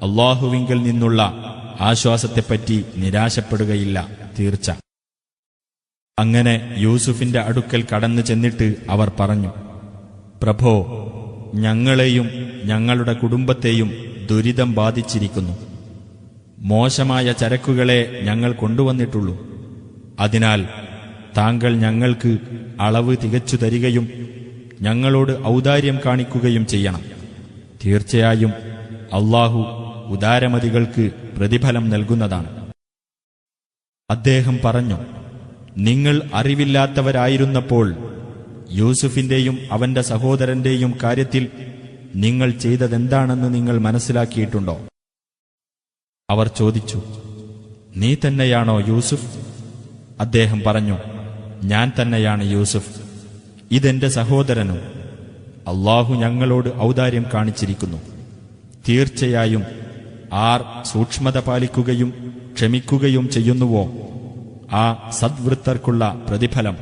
അള്ളാഹുവിങ്കിൽ നിന്നുള്ള ആശ്വാസത്തെപ്പറ്റി നിരാശപ്പെടുകയില്ല തീർച്ച. അങ്ങനെ യൂസുഫിന്റെ അടുക്കൽ കടന്നു ചെന്നിട്ട് അവർ പറഞ്ഞു, പ്രഭോ, ഞങ്ങളെയും ഞങ്ങളുടെ കുടുംബത്തെയും ദുരിതം ബാധിച്ചിരിക്കുന്നു. മോശമായ ചരക്കുകളെ ഞങ്ങൾ കൊണ്ടുവന്നിട്ടുള്ളൂ. അതിനാൽ താങ്കൾ ഞങ്ങൾക്ക് അളവ് തികച്ചു തരികയും ഞങ്ങളോട് ഔദാര്യം കാണിക്കുകയും ചെയ്യണം. തീർച്ചയായും അള്ളാഹു ഉദാരമതികൾക്ക് പ്രതിഫലം നൽകുന്നതാണ്. അദ്ദേഹം പറഞ്ഞു, നിങ്ങൾ അറിവില്ലാത്തവരായിരുന്നപ്പോൾ യൂസുഫിന്റെയും അവന്റെ സഹോദരന്റെയും കാര്യത്തിൽ നിങ്ങൾ ചെയ്തതെന്താണെന്ന് നിങ്ങൾ മനസ്സിലാക്കിയിട്ടുണ്ടോ? അവർ ചോദിച്ചു, നീ തന്നെയാണോ യൂസുഫ്? അദ്ദേഹം പറഞ്ഞു, ഞാൻ തന്നെയാണ് യൂസുഫ്. ഇതെന്റെ സഹോദരനും. അള്ളാഹു ഞങ്ങളോട് ഔദാര്യം കാണിച്ചിരിക്കുന്നു. തീർച്ചയായും ആർ സൂക്ഷ്മത പാലിക്കുകയും ക്ഷമിക്കുകയും ചെയ്യുന്നുവോ ആ സദ്വൃത്തർക്കുള്ള പ്രതിഫലം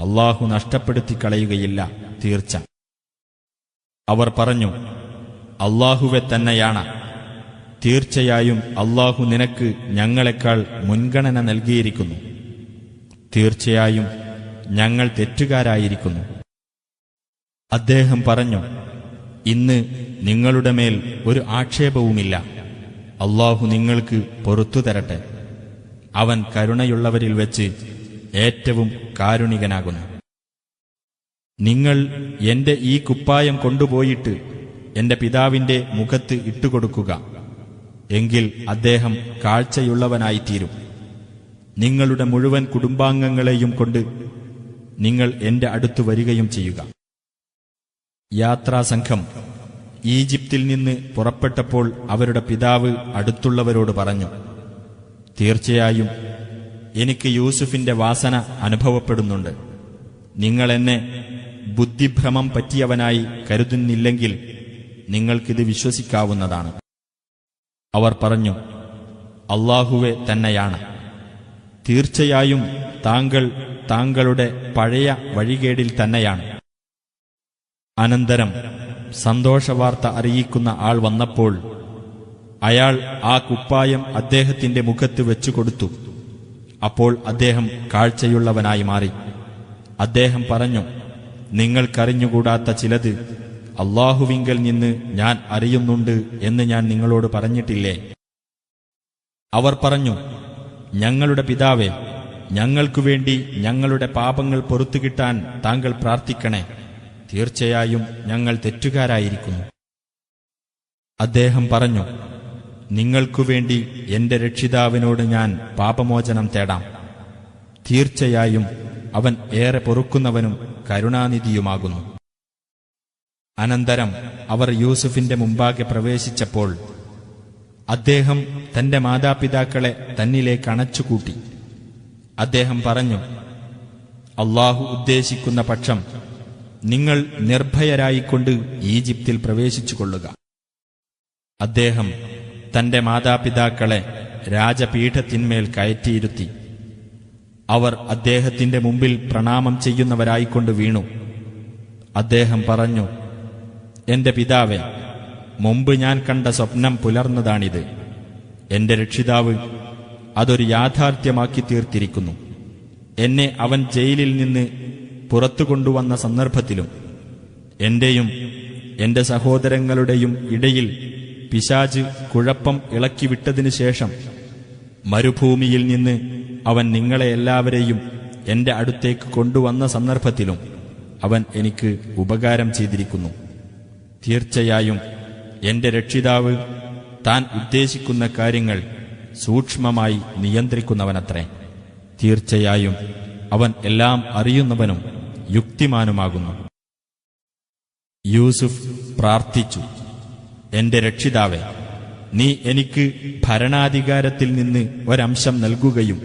അള്ളാഹു നഷ്ടപ്പെടുത്തിക്കളയുകയില്ല തീർച്ച. അവർ പറഞ്ഞു, അള്ളാഹുവെ തന്നെയാണ്. തീർച്ചയായും അള്ളാഹു നിനക്ക് ഞങ്ങളെക്കാൾ മുൻഗണന നൽകിയിരിക്കുന്നു. തീർച്ചയായും ഞങ്ങൾ തെറ്റുകാരായിരിക്കുന്നു. അദ്ദേഹം പറഞ്ഞു, ഇന്ന് നിങ്ങളുടെ മേൽ ഒരു ആക്ഷേപവുമില്ല. അള്ളാഹു നിങ്ങൾക്ക് പൊറുത്തു തരട്ടെ. അവൻ കരുണയുള്ളവരിൽ വെച്ച് ഏറ്റവും കാരുണികനാകുന്നു. നിങ്ങൾ എന്റെ ഈ കുപ്പായം കൊണ്ടുപോയിട്ട് എന്റെ പിതാവിന്റെ മുഖത്ത് ഇട്ടുകൊടുക്കുക. എങ്കിൽ അദ്ദേഹം കാഴ്ചയുള്ളവനായിത്തീരും. നിങ്ങളുടെ മുഴുവൻ കുടുംബാംഗങ്ങളെയും കൊണ്ട് നിങ്ങൾ എന്റെ അടുത്തു വരികയും ചെയ്യുക. യാത്രാസംഘം ഈജിപ്തിൽ നിന്ന് പുറപ്പെട്ടപ്പോൾ അവരുടെ പിതാവ് അടുത്തുള്ളവരോട് പറഞ്ഞു, തീർച്ചയായും എനിക്ക് യൂസുഫിന്റെ വാസന അനുഭവപ്പെടുന്നുണ്ട്. നിങ്ങൾ എന്നെ ബുദ്ധിഭ്രമം പറ്റിയവനായി കരുതുന്നില്ലെങ്കിൽ നിങ്ങൾക്കിത് വിശ്വസിക്കാവുന്നതാണ്. അവർ പറഞ്ഞു, അള്ളാഹുവെ തന്നെയാണ്. തീർച്ചയായും താങ്കൾ താങ്കളുടെ പഴയ വഴികേടിൽ തന്നെയാണ്. അനന്തരം സന്തോഷവാർത്ത അറിയിക്കുന്ന ആൾ വന്നപ്പോൾ അയാൾ ആ കുപ്പായം അദ്ദേഹത്തിന്റെ മുഖത്ത് വെച്ചുകൊടുത്തു. അപ്പോൾ അദ്ദേഹം കാഴ്ചയുള്ളവനായി മാറി. അദ്ദേഹം പറഞ്ഞു, നിങ്ങൾക്കറിഞ്ഞുകൂടാത്ത ചിലത് അള്ളാഹുവിങ്കൽ നിന്ന് ഞാൻ അറിയുന്നുണ്ട് എന്ന് ഞാൻ നിങ്ങളോട് പറഞ്ഞിട്ടില്ലേ? അവർ പറഞ്ഞു, ഞങ്ങളുടെ പിതാവേ, ഞങ്ങൾക്കുവേണ്ടി ഞങ്ങളുടെ പാപങ്ങൾ പൊറുത്തുകിട്ടാൻ താങ്കൾ പ്രാർത്ഥിക്കണേ. തീർച്ചയായും ഞങ്ങൾ തെറ്റുകാരായിരിക്കുന്നു. അദ്ദേഹം പറഞ്ഞു, നിങ്ങൾക്കുവേണ്ടി എന്റെ രക്ഷിതാവിനോട് ഞാൻ പാപമോചനം തേടാം. തീർച്ചയായും അവൻ ഏറെ പൊറുക്കുന്നവനും കരുണാനിധിയുമാകുന്നു. അനന്തരം അവർ യൂസുഫിന്റെ മുമ്പാകെ പ്രവേശിച്ചപ്പോൾ അദ്ദേഹം തന്റെ മാതാപിതാക്കളെ തന്നിലേക്ക് അണച്ചുകൂട്ടി. അദ്ദേഹം പറഞ്ഞു, അള്ളാഹു ഉദ്ദേശിക്കുന്ന പക്ഷം നിങ്ങൾ നിർഭയരായിക്കൊണ്ട് ഈജിപ്തിൽ പ്രവേശിച്ചുകൊള്ളുക. അദ്ദേഹം തന്റെ മാതാപിതാക്കളെ രാജപീഠത്തിന്മേൽ കയറ്റിയിരുത്തി. അവർ അദ്ദേഹത്തിന്റെ മുമ്പിൽ പ്രണാമം ചെയ്യുന്നവരായിക്കൊണ്ട് വീണു. അദ്ദേഹം പറഞ്ഞു, എന്റെ പിതാവേ, മുമ്പ് ഞാൻ കണ്ട സ്വപ്നം പുലർന്നതാണിത്. എന്റെ രക്ഷിതാവ് അതൊരു യാഥാർത്ഥ്യമാക്കി തീർത്തിരിക്കുന്നു. എന്നെ അവൻ ജയിലിൽ നിന്ന് പുറത്തു കൊണ്ടുവന്ന സന്ദർഭത്തിലും എന്റെയും എന്റെ സഹോദരങ്ങളുടെയും ഇടയിൽ പിശാച് കുഴപ്പം ഇളക്കിവിട്ടതിനു ശേഷം മരുഭൂമിയിൽ നിന്ന് അവൻ നിങ്ങളെ എല്ലാവരെയും എന്റെ അടുത്തേക്ക് കൊണ്ടുവന്ന സന്ദർഭത്തിലും അവൻ എനിക്ക് ഉപകാരം ചെയ്തിരിക്കുന്നു. തീർച്ചയായും എന്റെ രക്ഷിതാവ് താൻ ഉദ്ദേശിക്കുന്ന കാര്യങ്ങൾ സൂക്ഷ്മമായി നിയന്ത്രിക്കുന്നവനത്രേ. തീർച്ചയായും അവൻ എല്ലാം അറിയുന്നവനും യുക്തിമാനുമാകുന്നു. യൂസുഫ് പ്രാർത്ഥിച്ചു, എന്റെ രക്ഷിതാവേ, നീ എനിക്ക് ഭരണാധികാരത്തിൽ നിന്ന് ഒരംശം നൽകുകയും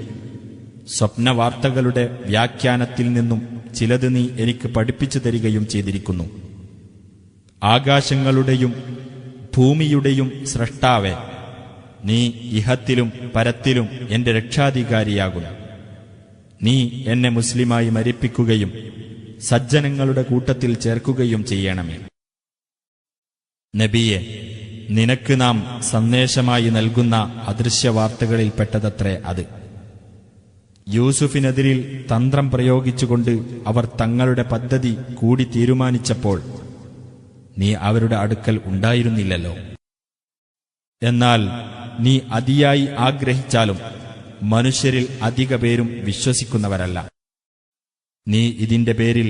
സ്വപ്നവാർത്തകളുടെ വ്യാഖ്യാനത്തിൽ നിന്നും ചിലത് നീ എനിക്ക് പഠിപ്പിച്ചു തരികയും ചെയ്തിരിക്കുന്നു. ആകാശങ്ങളുടെയും ഭൂമിയുടെയും സ്രഷ്ടാവേ, നീ ഇഹത്തിലും പരത്തിലും എന്റെ രക്ഷാധികാരിയാകുന്നു. നീ എന്നെ മുസ്ലിമായി മരിപ്പിക്കുകയും സജ്ജനങ്ങളുടെ കൂട്ടത്തിൽ ചേർക്കുകയും ചെയ്യണമേ. നബിയെ, നിനക്ക് നാം സന്ദേശമായി നൽകുന്ന അദൃശ്യവാർത്തകളിൽപ്പെട്ടതത്രേ അത്. യൂസുഫിനെതിരിൽ തന്ത്രം പ്രയോഗിച്ചുകൊണ്ട് അവർ തങ്ങളുടെ പദ്ധതി കൂടി തീരുമാനിച്ചപ്പോൾ നീ അവരുടെ അടുക്കൽ ഉണ്ടായിരുന്നില്ലല്ലോ. എന്നാൽ നീ അതിയായി ആഗ്രഹിച്ചാലും മനുഷ്യരിൽ അധിക പേരും വിശ്വസിക്കുന്നവരല്ല. നീ ഇതിന്റെ പേരിൽ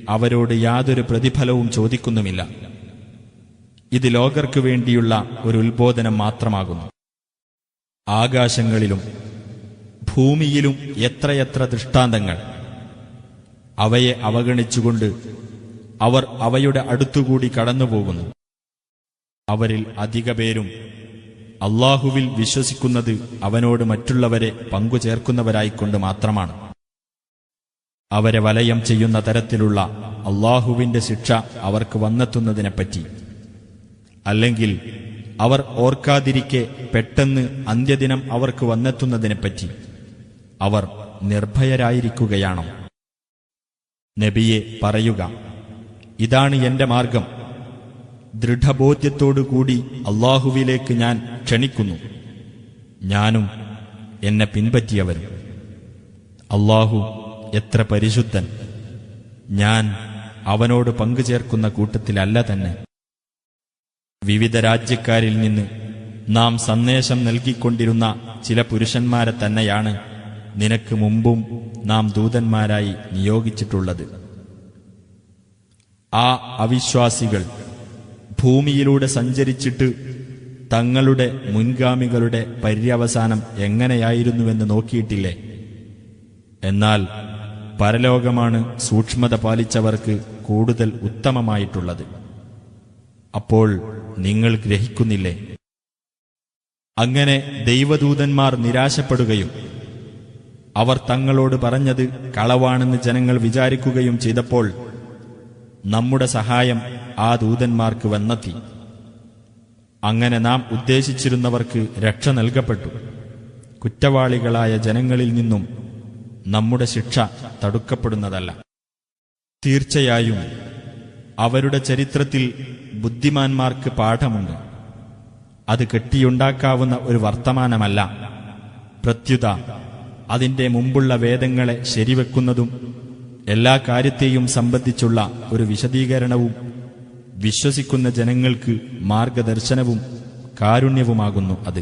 അവരോട് യാതൊരു പ്രതിഫലവും ചോദിക്കുന്നുമില്ല. ഇത് ലോകർക്കു വേണ്ടിയുള്ള ഒരു ഉത്ബോധനം മാത്രമാകുന്നു. ആകാശങ്ങളിലും ഭൂമിയിലും എത്രയെത്ര ദൃഷ്ടാന്തങ്ങൾ! അവയെ അവഗണിച്ചുകൊണ്ട് അവർ അവയുടെ അടുത്തുകൂടി കടന്നുപോകുന്നു. അവരിൽ അധിക പേരും അല്ലാഹുവിൽ വിശ്വസിക്കുന്നത് അവനോട് മറ്റുള്ളവരെ പങ്കുചേർക്കുന്നവരായിക്കൊണ്ട് മാത്രമാണ്. അവരെ വലയം ചെയ്യുന്ന തരത്തിലുള്ള അല്ലാഹുവിന്റെ ശിക്ഷ അവർക്ക് വന്നെത്തുന്നതിനെപ്പറ്റി, അല്ലെങ്കിൽ അവർ ഓർക്കാതിരിക്കെ പെട്ടെന്ന് അന്ത്യദിനം അവർക്ക് വന്നെത്തുന്നതിനെപ്പറ്റി അവർ നിർഭയരായിരിക്കുകയാണോ? നബിയെ, പറയുക, ഇതാണ് എന്റെ മാർഗം. ദൃഢബോധ്യത്തോടുകൂടി അല്ലാഹുവിലേക്ക് ഞാൻ ക്ഷണിക്കുന്നു, ഞാനും എന്നെ പിൻപറ്റിയവരും. അല്ലാഹു എത്ര പരിശുദ്ധൻ! ഞാൻ അവനോട് പങ്കുചേർക്കുന്ന കൂട്ടത്തിലല്ല തന്നെ. വിവിധ രാജ്യക്കാരിൽ നിന്ന് നാം സന്ദേശം നൽകിക്കൊണ്ടിരുന്ന ചില പുരുഷന്മാരെ തന്നെയാണ് നിനക്ക് മുമ്പും നാം ദൂതന്മാരായി നിയോഗിച്ചിട്ടുള്ളത്. ആ അവിശ്വാസികൾ ഭൂമിയിലൂടെ സഞ്ചരിച്ചിട്ട് തങ്ങളുടെ മുൻഗാമികളുടെ പര്യവസാനം എങ്ങനെയായിരുന്നുവെന്ന് നോക്കിയിട്ടില്ലേ? എന്നാൽ പരലോകമാണ് സൂക്ഷ്മത പാലിച്ചവർക്ക് കൂടുതൽ ഉത്തമമായിട്ടുള്ളത്. അപ്പോൾ നിങ്ങൾ ഗ്രഹിക്കുന്നില്ലേ? അങ്ങനെ ദൈവദൂതന്മാർ നിരാശപ്പെടുകയും അവർ തങ്ങളോട് പറഞ്ഞത് കളവാണെന്ന് ജനങ്ങൾ വിചാരിക്കുകയും ചെയ്തപ്പോൾ നമ്മുടെ സഹായം ആ ദൂതന്മാർക്ക് വന്നെത്തി. അങ്ങനെ നാം ഉദ്ദേശിച്ചിരുന്നവർക്ക് രക്ഷ നൽകപ്പെട്ടു. കുറ്റവാളികളായ ജനങ്ങളിൽ നിന്നും നമ്മുടെ ശിക്ഷ തടുക്കപ്പെടുന്നതല്ല. തീർച്ചയായും അവരുടെ ചരിത്രത്തിൽ ബുദ്ധിമാന്മാർക്ക് പാഠമുണ്ട്. അത് കെട്ടിയുണ്ടാക്കാവുന്ന ഒരു വർത്തമാനമല്ല. പ്രത്യുത അതിന്റെ മുമ്പുള്ള വേദങ്ങളെ ശരിവെക്കുന്നതും എല്ലാ കാര്യത്തെയും സംബന്ധിച്ചുള്ള ഒരു വിശദീകരണവും വിശ്വസിക്കുന്ന ജനങ്ങൾക്ക് മാർഗദർശനവും കാരുണ്യവുമാകുന്നു അത്.